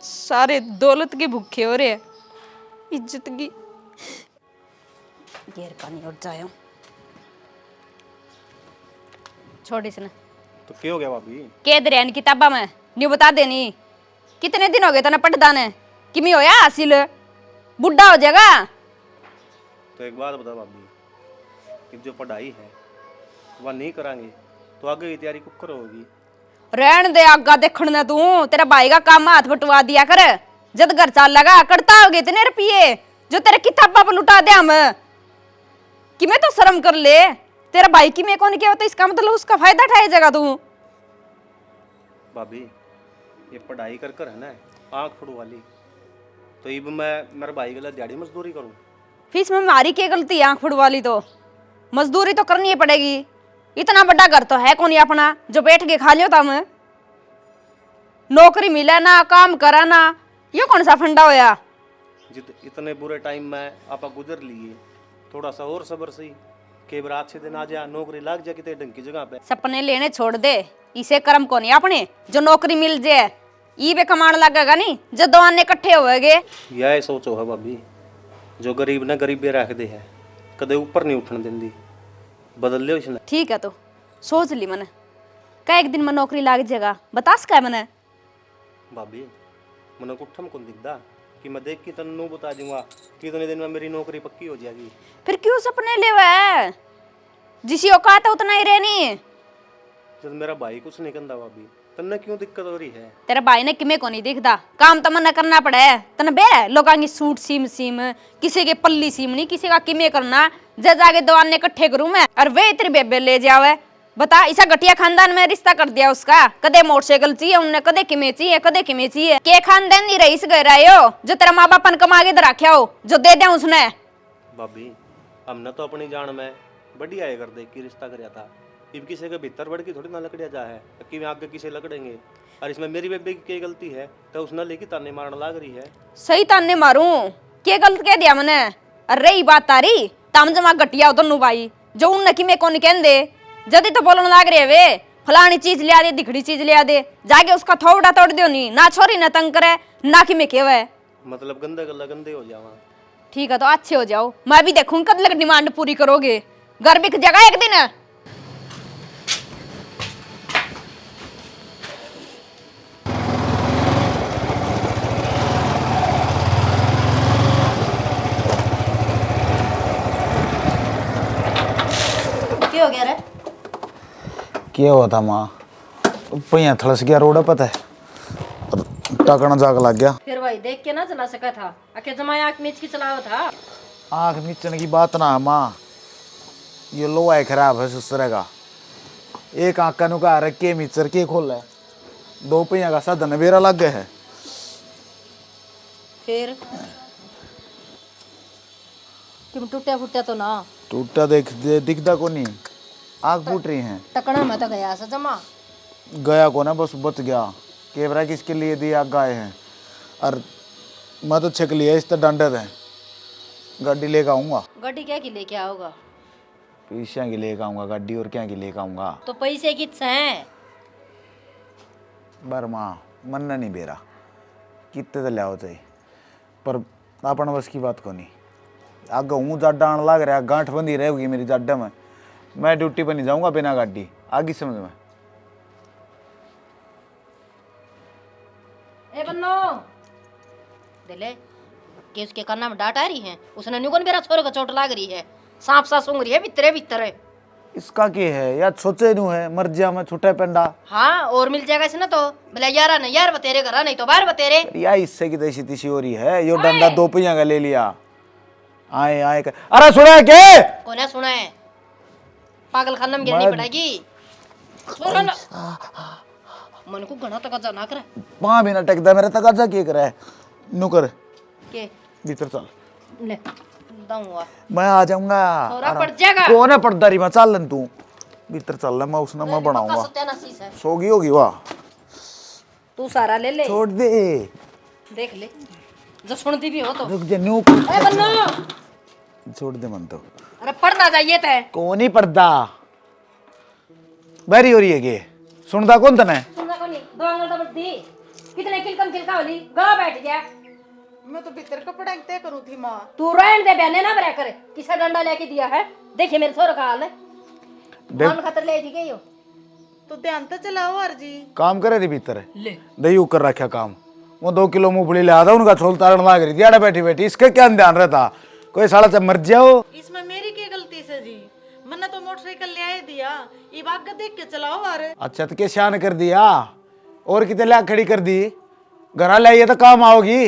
सारे दौलत के भूखे हो रहे हैं इज्जत की घेर पानी उठ जाए छोड़ इसने तो क्या हो गया भाभी? के दे रहे किताबा में न्यू बता देनी। कितने दिन हो गए तना पढ़दा ने कि मैं होया हासिल बुढ़ा हो जाएगा। तो एक बात बता भाभी, कि जो पढ़ाई है वह नहीं करांगे तो आगे की तैयारी कब करोगी? रहन दे आगा देखण ने तू तेरा भाई का काम हाथ बटवा दिया कर। जद घर चाल लगा करता होगे इतने रुपये जो तेरे किताबा पर लुटा दे हम कि मैं तो शर्म कर ले। तेरा भाई की मैं कौन क्या होता इसका मतलब उसका फायदा उठाए जगह तू। भाभी ये पढ़ाई कर कर है ना आँख फुड़ वाली, तो अब मैं मेरे भाई के लिए दिहाड़ी मजदूरी करूँ? फीस में हमारी क्या गलती है? आंख फुड़वाली तो मजदूरी तो करनी ही पड़ेगी। इतना बड़ा घर तो है कौन अपना जो बैठ के खा लियो तम। नौकरी मिले ना काम करा ना, ये कौन सा फंडा होया? इतने बुरे टाइम में आप गुजर लिए, थोड़ा सा और सब्र सही के बार अच्छे दिन आ जा, नौकरी लग जा कितने ढंग की जगह पे। सपने लेने छोड़ दे, इसे कर्म को नहीं अपने जो नौकरी मिल जाए ई बे कमाण लगेगा नहीं जब दो आने इकट्ठे होएगे। यह सोचो है भाभी, जो गरीब ने गरीबे रख दे है कदे ऊपर नहीं उठने देंदी, बदल लियो इसने। ठीक है तो सोच ली मैंने का एक दिन में नौकरी लाग जाएगा बता सका मैंने। भाभी मने कुठम कौन दिखदा कि मैं देख के तन्नू बता दूंगा कितने दिन में मेरी नौकरी पक्की हो जाएगी। फिर क्यों सपने ले है? जिसी औकात है उतना ही रहनी। जब मेरा भाई कुछ नहीं करता भाभी तन्ने क्यों दिक्कत हो रही है? तेरे भाई ने किमें को नहीं दिखता काम तो मना करना पड़े तने बे लोगों की सूट सीम सीम किसी के पल्ली सीम नहीं किसी का किमें करना। जज आगे दो आने इकट्ठे करूं मैं और वे तेरी बेबे ले जावे। बता इसा घटिया खानदान में रिश्ता कर दिया उसका। कदे मोटरसाइकिल चाहिए उन्हें, कदे किमें चाहिए, कदे किमें चाहिए। के खानदान नहीं रईस गए रहे हो जो तेरा माँ बाप कमा के रखा हो जो दे दे उसने। भाभी हमने तो अपनी जान में बढ़िया है कर दे कि रिश्ता कराया था, इब किसी के भीतर बढ़ के थोड़ी ना लकड़िया जा है कि आगे किसे लकड़ेंगे। और इसमें मेरी बेबे की क्या गलती है तो उसने लेके ताने मारने लग रही है। सही ताने मारूं क्या गलत कह दिया मैंने? अरे रही बात तारी तम जमा घटिया हो दोनों भाई जो उन की मैं कौन कहते जदी तो बोलने लग रहे वे फलानी चीज लिया दे दिखड़ी चीज लिया दे जाके उसका थोड़ा तोड़ दो नहीं ना छोरी ना तंग करे ना कि मैं केवे। मतलब गंदे गल्ला गंदे हो जावा। ठीक है तो अच्छे हो जाओ मैं भी देखूं कब तक डिमांड पूरी करोगे। घर बिक जाएगा एक दिन। क्या हो गया रे? क्या हुआ था माँ? पहिया थलस गया रोड पता है टकना जाग लग गया। फिर भाई देख के ना चला सका था आके जमाया आंख मीच की चलावा था। आँख नीचन की बात ना है माँ, ये लोहा है खराब है ससुरे का। एक आँख का नुका रख के मिचर के खोल है, दो पहिया का साधन बेरा लग गया है। फिर तुम टूटे फूटे तो ना टूटा दिखता को नहीं, आँख फूट रही हैं। टकना में तो गया सा जमा गया को ना बस बच गया। कैमरा किसके लिए दिया गाय हैं और मैं तो छक लिया इस तरह डंडे थे गाड़ी लेकर आऊँगा। गाड़ी क्या की लेके आओगा? पैसा की लेकर आऊँगा गाड़ी और क्या की लेकर आऊँगा। तो पैसे कितने हैं? बर्मा मन नहीं बेरा कितने तो लिया चाहिए पर अपन बस की बात को नहीं। आगे हूँ जाड्डा आने लग रहा गांठ बंदी रहेगी मेरी जाड्डा में, मैं ड्यूटी पर नहीं जाऊँगा बिना गाड़ी आगे समझ में। ए बन्नो दिले के उसके काना में डांट आ रही है उसने न्यूगन मेरा छोरे को चोट लाग रही है सांप सा सूंघ रही है भीतरे भीतर। इसका क्या है यार सोचे नू है मर्जिया में छुट्टे पेंडा। हाँ और मिल जाएगा इसने तो बोला यार नहीं यार बतेरे घर नहीं तो बाहर बतेरे या इससे की तैसी तिशी हो रही है। यो डंडा दो पहिया का ले लिया आए आए कर। अरे सुना के कोने सुना है पागल खाना में गिरनी पड़ेगी। छोड़ो ना मन को घना तक जा ना करे वहां भी ना टकदा मेरे तक आजा के करे नुकर के भीतर चल ले दाऊंगा मैं आ जाऊंगा। थोड़ा पड़ जाएगा कौन है पर्दारी में चल लन तू भीतर चल मैं उसने मैं बनाऊंगा। सत्यानाशी है सोगी होगी वाह तू सारा ले ले छोड़ दे देख ले जो सुनती भी हो तो रुक जा न्यू ए बन्नो छोड़ दे मन तो। अरे पढ़ना चाहिए थे कौन ही पर्दा बैरी हो रही है के सुनता कौन तने सुनना को नहीं दो आंगल तो दी कितने किलकम किलका होली गला बैठ गया। मैं तो भीतर कपड़ा तय करूँ थी माँ। तू रहन दे बहने ना बरा करे किसा डंडा लेके दिया है देखिए मेरे छोरे का हाल है मन खतर ले थी गई हो तो ध्यान तो चलाओ हर जी। काम करे थी भीतर ले दही ऊपर रखा काम। वो 2 किलो मूंगफली ले आता उनका छोल तारण लाग रही थी आड़े बैठी बैठी। इसका क्या ध्यान रहता? कोई साला से मर जाओ। इसमें मेरी क्या गलती से जी? मैंने तो मोटरसाइकिल ले आए दिया, ये आगे देख के चलाओ अरे। अच्छा तो क्या शान कर दिया? और कितने लाख खड़ी कर दी? घर ले आइए तो काम आओगी।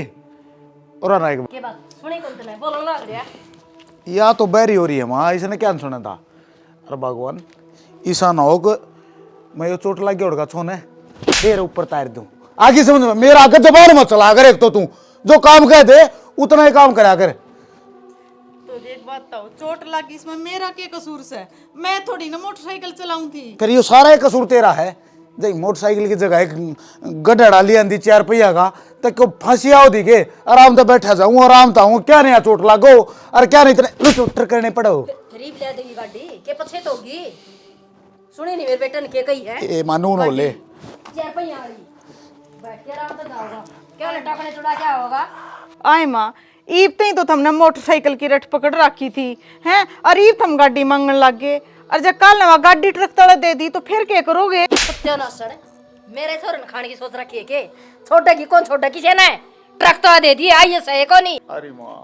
और आना एक के बात सुनी कौन तने बोलने लग रहा या तो बैरी हो रही है माँ, इसने क्या सुना था? अरे भगवान ईसा ना हो कि मैं ये चोट लग गया उड़का छोने तेरे ऊपर तार दूं। आगे समझ में मेरा आगे जबान मत चला कर। एक तो तू जो काम कह दे उतना ही काम करा कर। तो एक बात बताओ, चोट लगी इसमें मेरा क्या कसूर से? मैं थोड़ी ना मोटरसाइकिल चलाऊं थी। फिर ये सारा ही कसूर तेरा है। देख मोटरसाइकिल की जगह एक गड्ढा डाली आंधी 4 पहिया का तक को फांसी आओ दी के आराम से बैठा जाऊं आराम था क्या नहीं चोट लागो और क्या नहीं इतने लुचोटर करने पड़ो। गरीब ले देगी गाड़ी के पछे तो होगी। सुनी नहीं मेरे बेटे ने के कही है ए मानून हो ले 4 पहिया वाली बैठ के आराम से जाओगा क्या लटा कने चुड़ा क्या होगा। आए माँ, ईब तई तो हमने मोटरसाइकिल की रट पकड़ रखी थी हैं, और ईब हम गाड़ी मांगने लग गए। और जब कल नवा गाड़ी ट्रक तले दे दी तो फिर क्या करोगे? सत्यानाश मेरे छोरे ने खाने की सोच रखी है के छोटे की कौन छोटा किसे ना ट्रक तो दे दी आई सही को नहीं। अरे माँ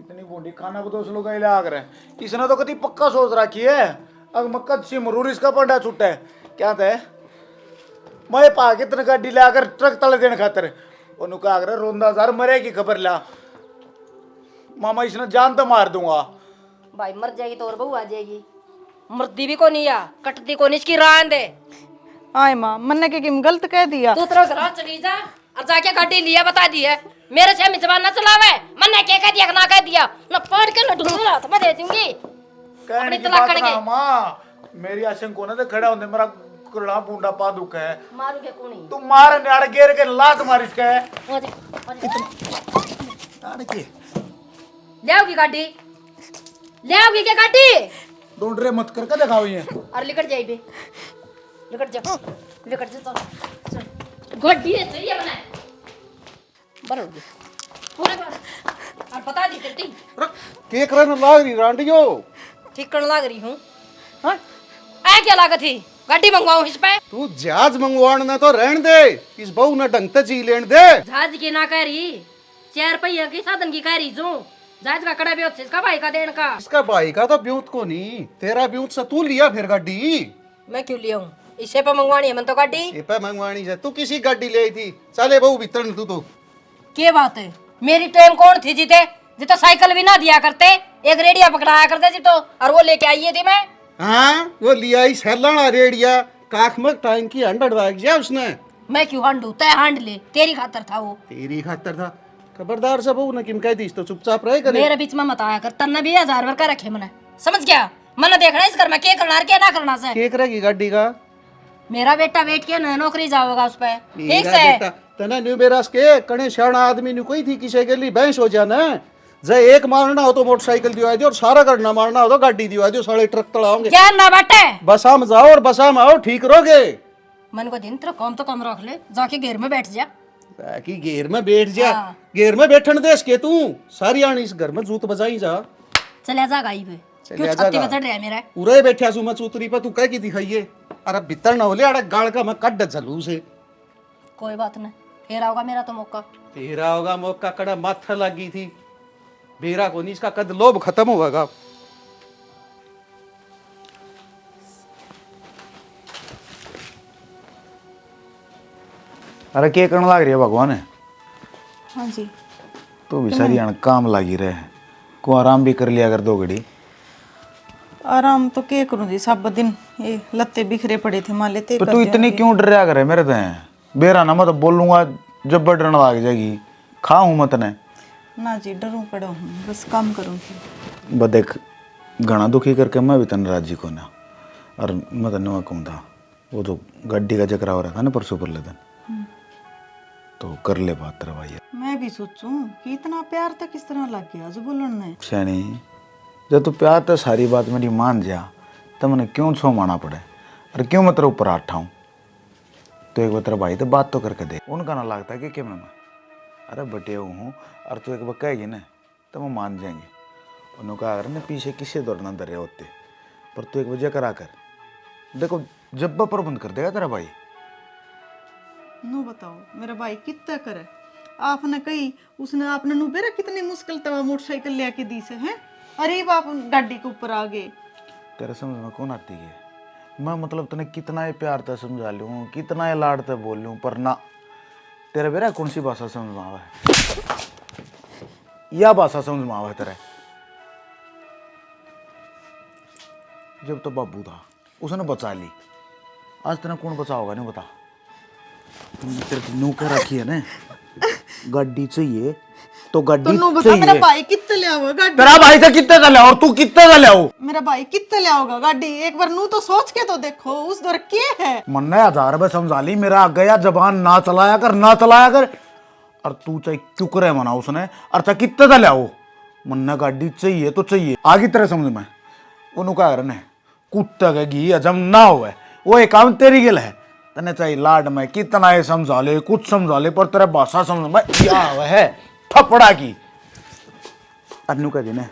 इतनी बॉडी खाना को दोस्त लोग लाग रहे हैं। इसने तो कभी पक्का सोच रखी है अगर मक्का सिमरूर इसका पंडा छुट्टा है क्या थे मैं पा कितने गाड़ी ले आकर ट्रक तले देने खातर उन्होंने कहा अगर रोंदा हजार मरे की खबर ला मामा इसने जान तो मार दूंगा। भाई मर जाएगी तो और बहू आ जाएगी मरदी भी को नहीं आ कटती को नहीं इसकी रान दे। आए माँ, मन्ने के किम गलत कह दिया? तू तेरा घर चली जा और जाके गाड़ी लिया बता दी है मेरे से मिजबान ना चलावे मन्ने क्या कह दिया ना कह दिया ना पढ़ के ना ढूंढ रहा मैं दे दूंगी कहने अपनी की तलाक बात करेंगे। ना माँ मेरी आशंक को ना तो खड़ा होने मेरा कुरड़ा बूंदा पा दुख है मारू के कोनी तू मार नाड़ गेर के लात मारिस के हो नाड़ के ले आओगी गाड़ी ले आओगी क्या गाड़ी ढूंढ रहे मत करके दिखाओ ये और लिकट जाई बे लिकट जा चल गाड़ी है चाहिए बना बरोगे पूरे बार और बता दी तेरी के करने लाग रही रांडियो? ठीक करने लग रही हूँ हाँ आ क्या लागत थी गाड़ी मंगवाऊं इस पे तू जहाज मंगवाना तो रहने दे, इस बहू ने ढंग से जी लेने दे। जहाज की ना कह रही 4 पहिया की साधन की कह रही जो जहाज का कड़ा भी इसका भाई का देन का इसका भाई का तो ब्यूत को नहीं, तेरा ब्यूत से तू लिया फिर गाड़ी। मैं क्यों लिया हूँ इसे पे मंगवानी है मन तो गाड़ी ये पे मंगवानी है, तू किसी गाड़ी ले आई थी। चले बहू भीतर तू तो। क्या बात है मेरी टाइम कौन थी जीते जितो साइकिल भी ना दिया करते एक रेडिया पकड़ाया करते जितो और वो लेके आई थी मैं। हाँ वो लिया ही सैलाना रेडिया काख में टाइम की 100 वाग गया उसने। मैं क्यों हांडू तय हांड ले तेरी खातर था वो तेरी खातर था। खबरदार से बहू ने किम कह दी तो चुपचाप रहे करे। मेरे बीच में मत आया कर तन्ने भी 1000 वर्का रखे मने समझ गया मने देखना इस घर में क्या करना और क्या ना करना से के करेगी गाड़ी का? मेरा बेटा बैठ के नौकरी जाओगा उस पे ठीक मेरा से बेटा तना न्यू मेरास के कणे शाना आदमी नु कोई थी किसे के लिए बहस हो जाना। जे एक मारना हो तो मोटरसाइकिल दिवा दियो और सारा करना मारना हो तो गाड़ी दिवा दियो, साले ट्रक तड़ाओगे। क्या ना बाटे बसा में जाओ और बसा में आओ, ठीक रहोगे। मन को दिन तेरा काम तो कम रख ले जाके घेर में बैठ जा ताकि घेर में बैठ जा। हाँ। घेर में बैठन देश के तू सारी आनी इस घर में जूत बजाई जा। चले जा गाई पे क्यों छत्ती पे चढ़ रहा है मेरा पूरे बैठा सु मैं चूतरी पे तू कह की दिखाइए। अरे भीतर ना होले अरे गाल का मैं कट जलू से। कोई बात नहीं फिर आओगा मेरा तो मौका तेरा होगा मौका कड़ा माथा लगी थी बेरा को नहीं, इसका कद लोभ खत्म होगा। अरे क्या करने लग रही है भगवान है? हाँ जी। तू भी सारी अण काम लागी रहे को आराम भी कर लिया कर 2 घड़ी। आराम तो क्या करूं जी, सब दिन ये लत्ते बिखरे पड़े थे मान लेते। तो तू इतनी क्यों डर रहा करे मेरे तो बेरा ना मैं तो बोलूंगा जब डरने लग जाएगी खाऊं मत ने ना जी डरूं पड़ा हूँ बस काम करूँ। बस देख घना दुखी करके मैं भी तन राजी को ना और मैं तन कहूँ था वो तो गड्डी का चक्रा हो रहा था ना परसों पर लेदन तो कर ले बात तेरा भाई। मैं भी सोचूं कि इतना प्यार तक किस तरह लग गया जो बोलन ने। सैनी जब तू प्यार तो सारी बात मेरी मान जा तो मैंने क्यों छो माना पड़े और क्यों मैं तेरे ऊपर आठाऊं। तो एक बार तेरा भाई तो बात तो करके दे उनका ना लगता कि क्या मैं अरे बटे हूँ और तू एक बार कहेगी ना तो मैं मान जाएंगे। उन्होंने कहा अगर ना पीछे किसे दौड़ना डरे होते पर तू एक वजह करा कर देखो जब प्रबंध कर देगा तेरा भाई। नो बताओ मेरा भाई कितना करे। आपने कही उसने आपने नु बेरा कितनी मुश्किल तवा मोटरसाइकिल लेके दी से हैं। अरे बाप गाड़ी के ऊपर आ गए। तेरे समझ में कौन आती है? मैं मतलब तने कितना ही प्यार से समझा लूँ, कितना ही लाड से बोल लूँ, पर ना तेरे बेरा कौन सी भाषा समझ में आवा है? यह भाषा समझ में आवा है तेरे? जब तो बाबू था उसने बचा ली, आज तेने कौन बचा होगा नहीं बता। तेरे नौकर रखी है ना, गाड़ी चाहिए तो गाड़ी तो नो बता मेरा चाहिए। भाई कितने ले आओगा गाड़ी? तेरा भाई से कितने का ले और तू कितने का ले आओ? मेरा भाई कितने ले आओगा गाड़ी? एक बार नू तो सोच के तो देखो उस दौर के है। मन्ने 1000 रुपए समझा ली, मेरा आ गया जबान ना चलाया कर, ना चलाया कर। और तू चाहे क्यों करे मना उसने, और चाहे कितने का ले आओ, मन्ने गाड़ी चाहिए तो चाहिए। आगे तेरे समझ में उन्होंने क्या करना है, कुत्ता का घी हजम ना हो वो एक काम तेरी गिल है। तने चाहिए लाड में कितना ये समझा ले, कुछ समझा ले, पर तेरा भाषा समझ में क्या है थपड़ा की। अनु कह देना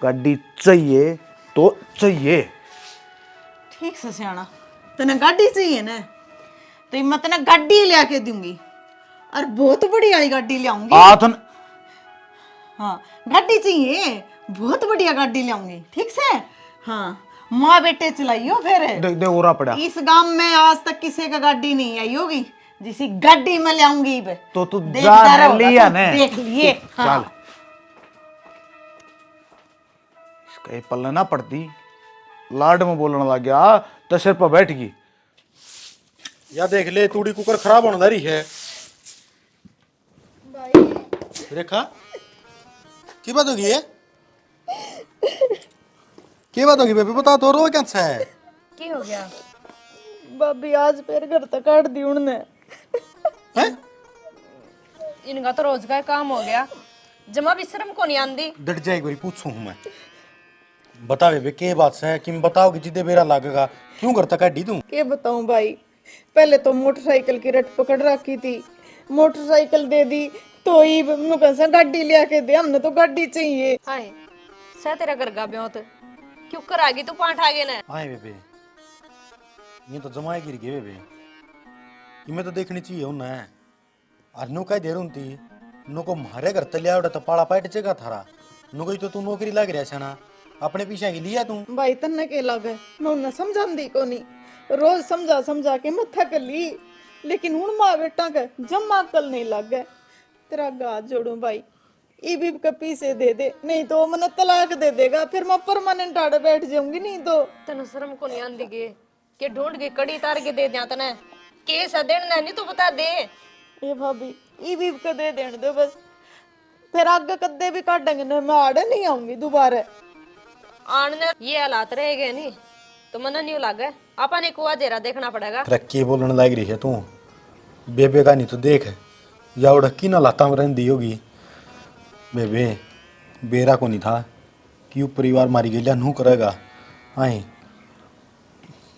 गाड़ी चाहिए तो चाहिए। ठीक से सियाना तने गाड़ी चाहिए ना, तो मैं तने गाड़ी ले आके दूंगी और बहुत बड़ी वाली गाड़ी ले आऊंगी। आथन हाँ गाड़ी चाहिए, बहुत बढ़िया गाड़ी ले आऊंगी। ठीक से हाँ माँ बेटे चलाइयो फिर। देख दे ओरा पड़ा इस गांव में आज तक किसी का गाड़ी नहीं आई होगी जिसी गाड़ी में ले आऊंगी। तो तू देखता जा रहोगा, लिया तुम ने देख लिए। हाँ। चल इसका ये पल्ले ना पड़ती, लाड में बोलने लग गया तो सिर पर बैठ गई। या देख ले तूड़ी कुकर खराब होने रही है। रेखा की बात होगी है? की बात होगी बेबी बता तो, रो कैसा है? की हो गया? भाभी आज फिर घर तक काट दी उन्होंने। हैं? इनका तो रोज का काम हो गया, जमा भी शर्म को नहीं आंदी। डट जाए एक बारी पूछूं हूं मैं। बता बेबे के बात से है कि बताओ कि जिदे बेरा लागेगा क्यों घर तक काटी तू? क्या बताऊं भाई, पहले तो मोटरसाइकिल की रट पकड़ रखी थी, मोटरसाइकिल दे दी तो ही कैसा गाड़ी ले आके दे, हमने तो गाड़ी चाहिए। हाय सह तेरा घर का ब्योत क्यों कर आगी तू पांठ आगे ना। आए बेबे ये तो जमाए गिर गए बेबे, इमें तो देखनी चाहिए उन्हें। और नो कह दे रही नो को मारे घर तले आवड़ा तो पाड़ा पाइट चेगा थारा नो कोई तो तू नौकरी लग रहा है ना अपने पीछे की लिया तू। भाई तन्ने के लगे मैं उन्हें समझांदी को नहीं, रोज समझा समझा के मत्था कर ली, लेकिन हुन माँ बेटा के जम्मा कल नहीं लग गए। तेरा गाज जोड़ू भाई, ई भी के पीछे दे दे, नहीं तो मने तलाक दे देगा, फिर मैं परमानेंट आड़े बैठ जाऊंगी। नहीं तो तने शर्म को नहीं आंदी के ढूंढ के कड़ी तार के दे दिया तने केस देना नहीं तो बता दे। ये भाभी ई भी के दे देने दो बस, फिर आगे कद्दे भी काटेंगे ना, मैं आड़े नहीं आऊंगी दोबारा। आने ये हालात रहेगे नहीं तो मन नहीं लगे, अपने कुआ जेरा देखना पड़ेगा। रक्की बोलने लग रही है तू बेबे का, नहीं तो देख या उड़की ना लाता में रही होगी। बेबे बेरा को नहीं था कि वो परिवार मारी गई नू करेगा। आए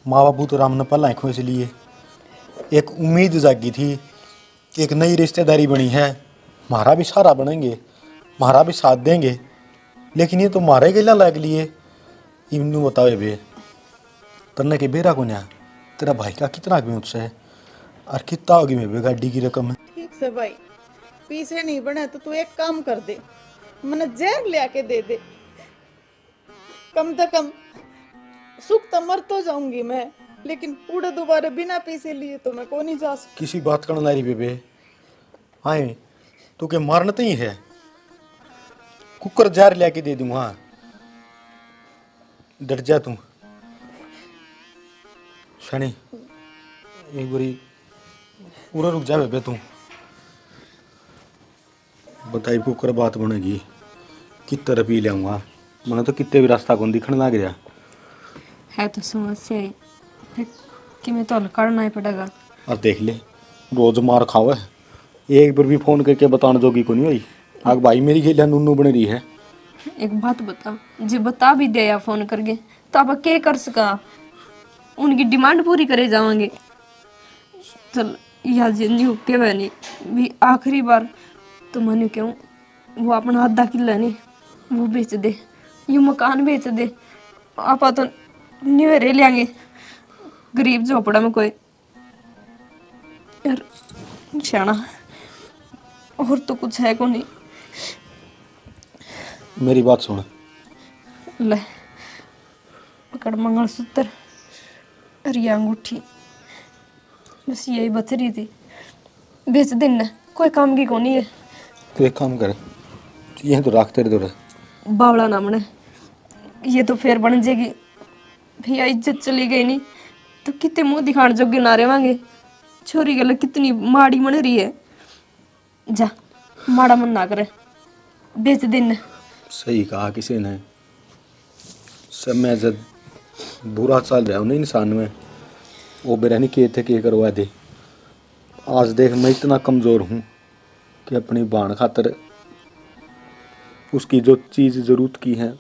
माँ बापू तो राम ने पल आँखों इसलिए एक उम्मीद जागी थी, एक नई रिश्तेदारी बनी है, हमारा भी सहारा बनेंगे, हमारा भी साथ देंगे, लेकिन ये तो मारे गला लग लिए। इनू बताओ बेबे तन्ने के बेरा को न्या तेरा भाई का कितना भी मुझसे है और कितना होगी मेरे गाड़ी की रकम? ठीक से भाई पीछे नहीं बने तो तू एक काम कर दे, मने जहर ले आके दे दे, कम से कम सुख तो मर तो जाऊंगी मैं, लेकिन पूरे दोबारा बिना पीछे लिए तो मैं को नहीं जा सकती। किसी बात करने लाई बेबे, आए तू के मारना तो ही है, कुकर जार ले आके दे दूँ। हाँ डर जा तू शनि एक बारी पूरा रुक जा बेबे तू। बताई कुकर बात बनेगी कितना रुपये ले आऊँगा, मैंने तो कितने भी रास्ता कौन दिखने लग गया है तो समस्या है कि मैं तो हल करना ही पड़ेगा। और देख ले रोज मार खाओ है, एक बार भी फोन करके बताने जोगी को नहीं हुई। आग भाई मेरी खेलिया नूनू बन रही है। एक बात बता, जे बता भी दिया फोन करके तो आप क्या कर सका, उनकी डिमांड पूरी करे जावांगे। चल या जिंदगी के बनी भी आखिरी बार तो मैंने क्यों वो अपना आधा किला नहीं वो बेच दे, यू मकान बेच दे, आप तो न्यूरे लेंगे गरीब झोपड़ा में कोई यार शाना और तो कुछ है को नहीं। मेरी बात सुन। ले पकड़ मंगलसूत्र और ये अंगूठी, बस यही बच रही थी। बेच दिन कोई काम की कोनी है। तो एक काम कर, ये तो रख तेरे दूर। बावला नाम ने ये तो फिर बन जाएगी भैया। इज्जत चली गई नहीं तो कितने मुंह दिखाने जोगे ना रहेंगे। छोरी गल कितनी माड़ी मन रही है। जा माड़ा मन ना करे, बेच दिन। सही कहा किसी ने। सब मैं जब बुरा चल रहा हूँ ना इंसान में, वो बेरानी के थे के करवा दे। आज देख मैं इतना कमज़ोर हूँ कि अपनी बाण खातर उसकी जो चीज़ ज़रूरत की है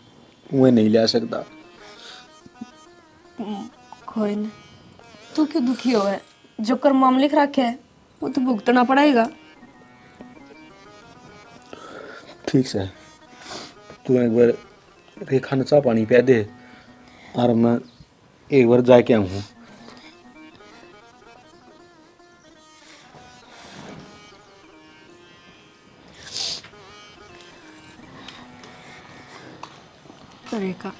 वह नहीं ले सकता। कोई नहीं, तू क्यों दुखी हो है? जो कर मामले लिख रखे है वो तो भुगतना पड़ेगा। ठीक से तू एक बार रेखा ने चाह पानी पिया दे और मैं एक बार जाके आऊँ। रेखा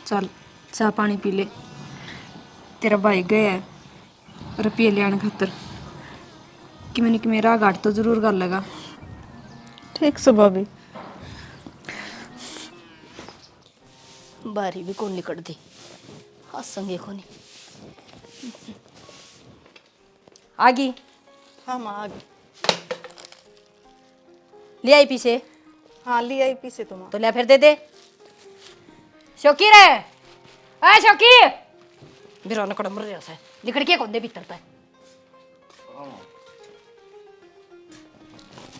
चल चाह पानी पी ले। तेरा भाई गया है रुपये लियाने खातर कि मैंने कि मेरा घाट तो जरूर कर लगा। ठीक से भाभी। बारी भी कौन निकट दी हाथ संगे को नहीं आगी। हाँ माँ आ गई। ले आई पीछे हाँ ली आई पीछे तो माँ। तो ले फिर दे दे। शौकी रे आ शौकी बिरा नकड़ मर रहा है लिखड़ के कौन दे भीतर पे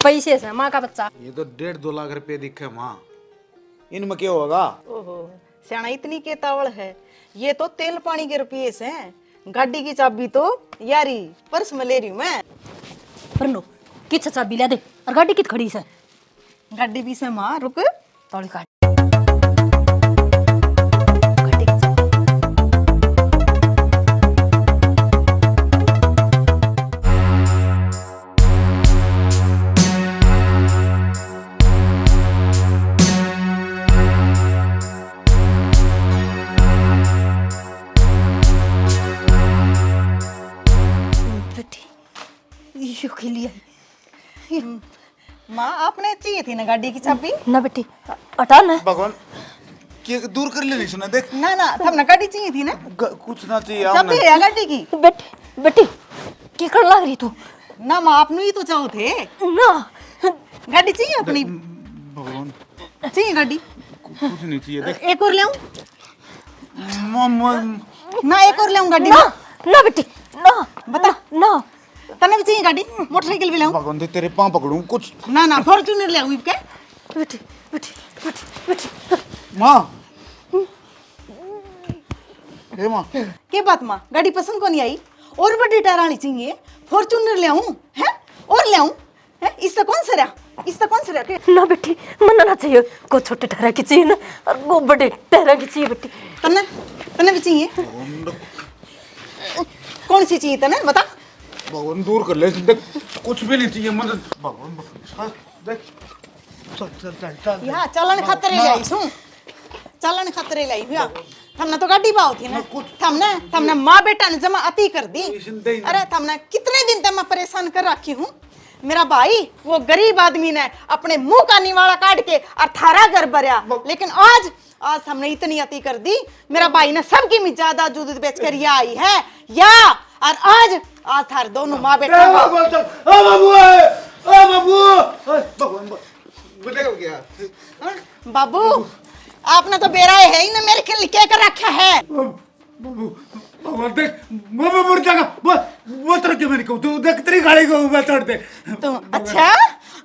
पैसे से माँ का बच्चा। ये तो 1.5-2 लाख रुपए दिखे माँ, इनमें क्या होगा? ओहो श्याना इतनी के तावड़ है। ये तो तेल पानी के रुपये से हैं। गाड़ी की चाबी तो यारी पर्स में ले रही हूँ मैं। पर नो किस चाबी ले दे और गाड़ी कित खड़ी से गाड़ी भी से माँ रुक। तौली काट के लिए माँ आपने चाहिए थी ना गाड़ी की चाबी? ना बेटी हटा ना भगवान कि दूर कर ले सुना देख ना ना तब ना गाड़ी चाहिए थी ना। कुछ ना चाहिए चाबी है गाड़ी की। बेटी बेटी की कर लग रही तू ना माँ आपने ही तो चाहो थे ना गाड़ी चाहिए अपनी। भगवान चाहिए गाड़ी। कुछ नहीं चाहिए देख। एक और ले आऊं मम्मा ना? एक और ले आऊं गाड़ी। ना ना बेटी ना बता ना तने भी चाहिए गाड़ी? मोटरसाइकिल भी ले आऊं? भगवान दे तेरे पाँव पकड़ूं कुछ। ना ना फॉर्च्यूनर ले आऊं क्या? बेटी बेटी बेटी बेटी माँ हे माँ के बात माँ गाड़ी पसंद को नहीं आई? और बड़ी टारानी चाहिए? फॉर्च्यूनर ले आऊं है? और ले आऊं है? इससे कौन सरा? इससे कौन सरा के? ना बेटी मन ना चाहिए को छोटे ठहरा की चाहिए ना और वो बड़े ठहरा की चाहिए बेटी। तने तने भी चाहिए? कौन सी चाहिए तने बता? भगवान दूर कर ले देख कुछ भी नहीं चाहिए मदद। भगवान देख चल चल चल चल यहाँ चलन खतरे ले आई सुन। चलन खतरे ले आई भैया। हमने तो गाड़ी पाओ थी ना। हमने माँ बेटा ने जमा अति कर दी। अरे हमने कितने दिन तक मैं परेशान कर रखी हूँ। मेरा भाई वो गरीब आदमी ने अपने मुंह का निवाड़ा काट के और थारा घर भरया, लेकिन आज हमने इतनी अति कर दी। मेरा भाई ने सबकी में ज्यादा दूध बेच कर ये आई है या और आज थार दोनों माँ बेटा बाबू आपने तो बेरा है ही ना मेरे के लिखे कर रखा है। देख मर जाएगा वो तरह के मैंने कहूँ तू देख तेरी गाड़ी को मैं चढ़ दे तो अच्छा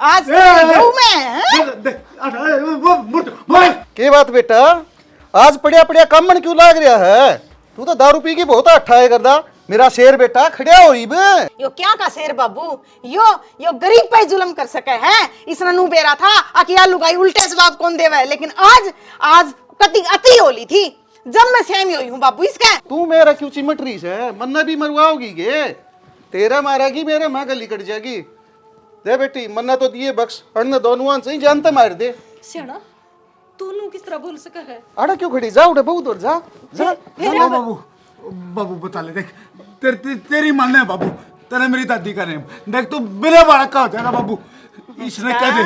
आज मैं के बात बेटा आज पड़िया पड़िया कामन क्यों लाग रहा है? तू तो दारू पी के बहुत अट्ठा है करदा। मेरा शेर बेटा खड़िया हो यो क्या का शेर बाबू? यो गरीब पे जुल्म कर सके है। इसने नू बेरा था आकी आलू गाई उल्टे जवाब कौन देवा है, लेकिन आज कति अति होली थी। जब मैं सहमी हुई हूँ बाबू इसका। तू मेरा क्यों चिमट रही है? मन्ना भी मरवाओगी गे? तेरा मारेगी मेरे माँ गली कट जाएगी। दे बेटी मन्ना तो दिए बख्श, अड़ने दोनों से ही जानता मार दे। सियाना तू किस तरह बोल सका है? आड़ा क्यों खड़ी? जा उठे बहुत दूर जा जा। ना बाबू, बाबू बता ले, देख तेरी मानना है बाबू, तेरे मेरी दादी का नेम देख, तू बिना बाड़ा का हो जाएगा बाबू, इसने कह दे।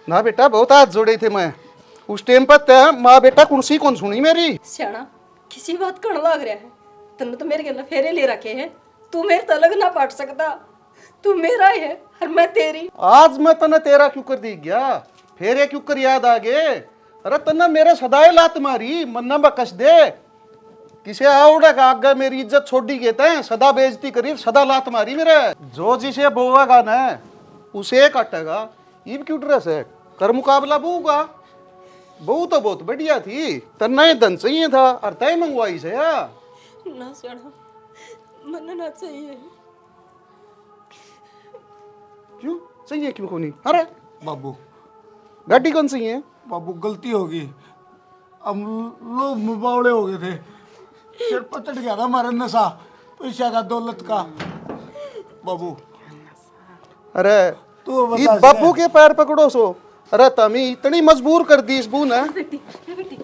ना बेटा बहुत हाथ जोड़े थे मैं उस टाइम पर। ते माँ बेटा कुर्सी कौन सुनी मेरी? सियाना किसी बात कण लाग रहा है? तन्ने तो मेरे गल फेरे ले रखे हैं, तू मेरे तलग ना पाट सकता। तू मेरा है और मैं तेरी। आज मैं तने तेरा क्यों कर दी गया? फेरे क्यों कर याद आ गए? अरे तन्ने मेरे सदाए लात मारी, मन्ना बकस दे। किसे आवड़ा का आगे मेरी इज्जत छोड़ी गए थे, सदा बेइज्जती करी, सदा लात मारी मेरे। जो जिसे बोएगा ना उसे काटेगा। इब क्यों ड्रेस है? कर मुकाबला बहू का। बहू तो बहुत बढ़िया थी, तन्ना ये धन चाहिए था और तय मंगवाई से या? ना सियाना मन ना चाहिए। क्यों चाहिए? क्यों कोनी? अरे बाबू, गाड़ी कौन सी है? बाबू गलती होगी, हम लोग मुबावड़े हो गए थे, फिर पचट गया था हमारा नशा पैसा का, दौलत का बाबू। अरे तू बता ये बाबू के पैर पकड़ो सो। अरे तमी इतनी मजबूर कर दी इस बू ने।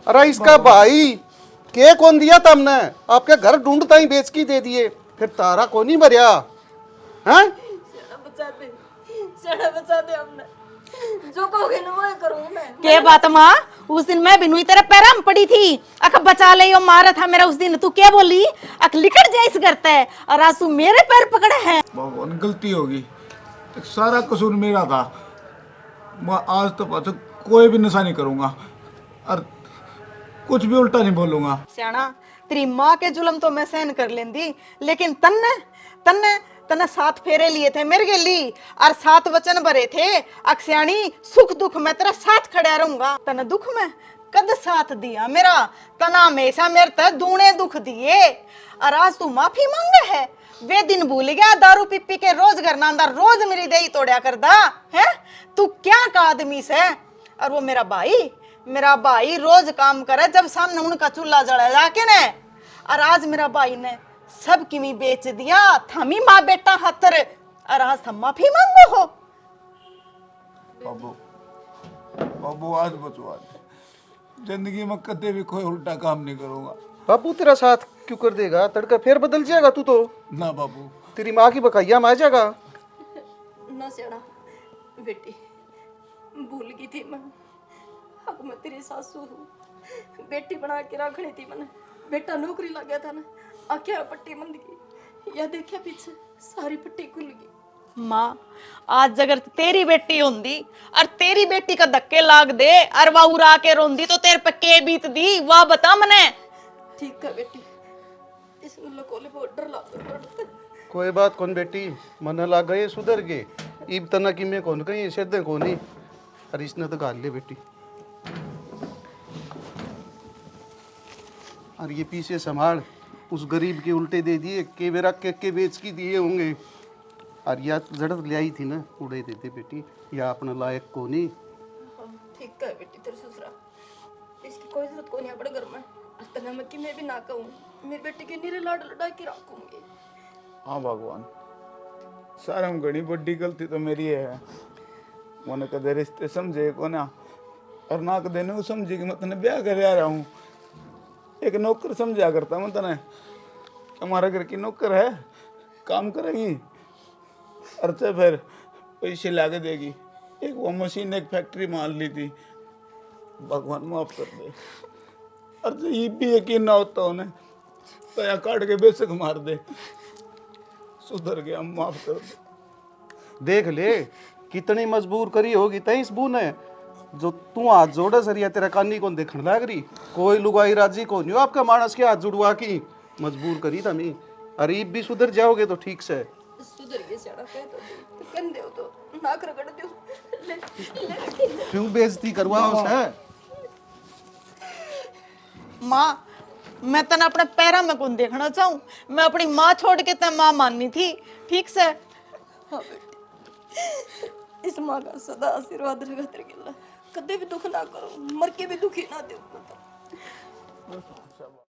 अरे इसका भाई के कौन दिया तुमने? आपके घर ढूंढता ही बेच की दे दिए, फिर तारा कौन ही मरिया? हैं? बचा दे हमने, जो कहोगे ना वो करूंगा मैं। के बात माँ, उस दिन मैं बिनुई तेरे पैरा में पड़ी थी, अख बचा ले यो मारा था मेरा उस दिन, तू क्या बोली? अख लिकट जाइस करता है और आज तू मेरे पैर पकड़े है। भगवान गलती होगी, सारा कसूर मेरा था। मैं आज तो पास कोई भी नशा नहीं करूंगा और कुछ भी उल्टा नहीं बोलूंगा। सियाना तेरी माँ के जुल्म तो मैं सहन कर लेंदी, लेकिन तन्ने तन्ने तन्ने 7 फेरे लिए थे मेरे लिए और 7 वचन भरे थे, अक्ष्याणी सुख दुख में तेरा साथ खड़ा रहूंगा। तने दुख में कद साथ दिया मेरा, तना हमेशा मेरे तक दूने दुख दिए और आज तू माफी मांगे है। वे दिन भूल गया दारू पी पी के रोज घर नांदा, रोज मेरी दही तोड़या करदा है। तू क्या का आदमी से? और वो मेरा भाई रोज काम करे जब सामने उनका चूल्हा जला जाके ने, और आज मेरा भाई ने सब किमी बेच दिया, थमी माँ बेटा हतर और आज थम माफी मांगो हो। बाबू, बाबू आज बचो, आज जिंदगी में कदे भी कोई उल्टा काम नहीं करूंगा। बाबू तेरा साथ क्यों कर देगा? तड़का फिर बदल जाएगा तू तो। ना बाबू, तेरी माँ की बकाइया में आ जाएगा। ना सियाना बेटी, भूल गई थी मैं, अब मैं तेरी सासू हूँ, बेटी बना के रखनी थी मैंने। बेटा नौकरी लग गया था ना, आख्या पट्टी बंद की, या देखा पीछे सारी पट्टी खुल गई। माँ आज अगर तेरी बेटी होंदी और तेरी बेटी का धक्के लाग दे और वह उड़ा के रोंदी तो तेरे पे के बीत दी, वाह बता मने। ठीक है बेटी, इस कोले बहुत डर लगता। कोई बात कौन बेटी, मन लग गए सुधर गए। ईब तना की मैं कौन कहीं सीधे कौन ही। अरे इसने तो गाल ले बेटी। और ये पीछे संभाल, उस गरीब के उल्टे दे दिए, के बेरा के बेच की दिए होंगे। और या जड़त ले आई थी ना, उड़े देते बेटी, या अपना लायक को नहीं। ठीक है बेटी, तेरे ससुरा इसकी कोई जरूरत को नहीं अपने घर में। तना मैं कि मैं भी ना कहूँ, मेरी बेटी के नीरे लाड लड़ा के रखूंगी। हाँ भगवान, सारा में घनी बड़ी गलती तो मेरी है। मैंने कदे रिश्ते समझे को ना, और ना कदे नहीं समझी कि मैं तने ब्याह कर आ रहा हूँ। एक नौकर समझा करता मैं तने, हमारा घर की नौकर है, काम करेगी, अर्चे फिर पैसे ला के देगी। एक वो मशीन एक फैक्ट्री मान ली थी। भगवान माफ कर दे। अर्चे ये भी यकीन ना होता उन्हें, तो या काट के बेशक मार दे। सुधर गया, माफ कर दे। देख ले कितनी मजबूर करी होगी तई इस बू ने, जो तू हाथ जोड़े सरिया तेरा कानी कौन देखने लग रही। कोई लुगाई राजी को नहीं आपका मानस के हाथ जुड़वा की मजबूर करी तमी। अरे भी सुधर जाओगे तो ठीक से। सुधर गए सियाना, कह तो कन दे तो नाक रगड़ दो, ले क्यों बेइज्जती करवाओ उसे? माँ मैं तना अपने पैरा में कौन देखना चाहूँ, मैं अपनी माँ छोड़ के ते माँ माननी थी, ठीक से। हाँ बेटी, इस माँ का सदा आशीर्वाद रहेगा तेरे गिला, कदे भी दुख ना करो, मर के भी दुखी ना दे। शाबाश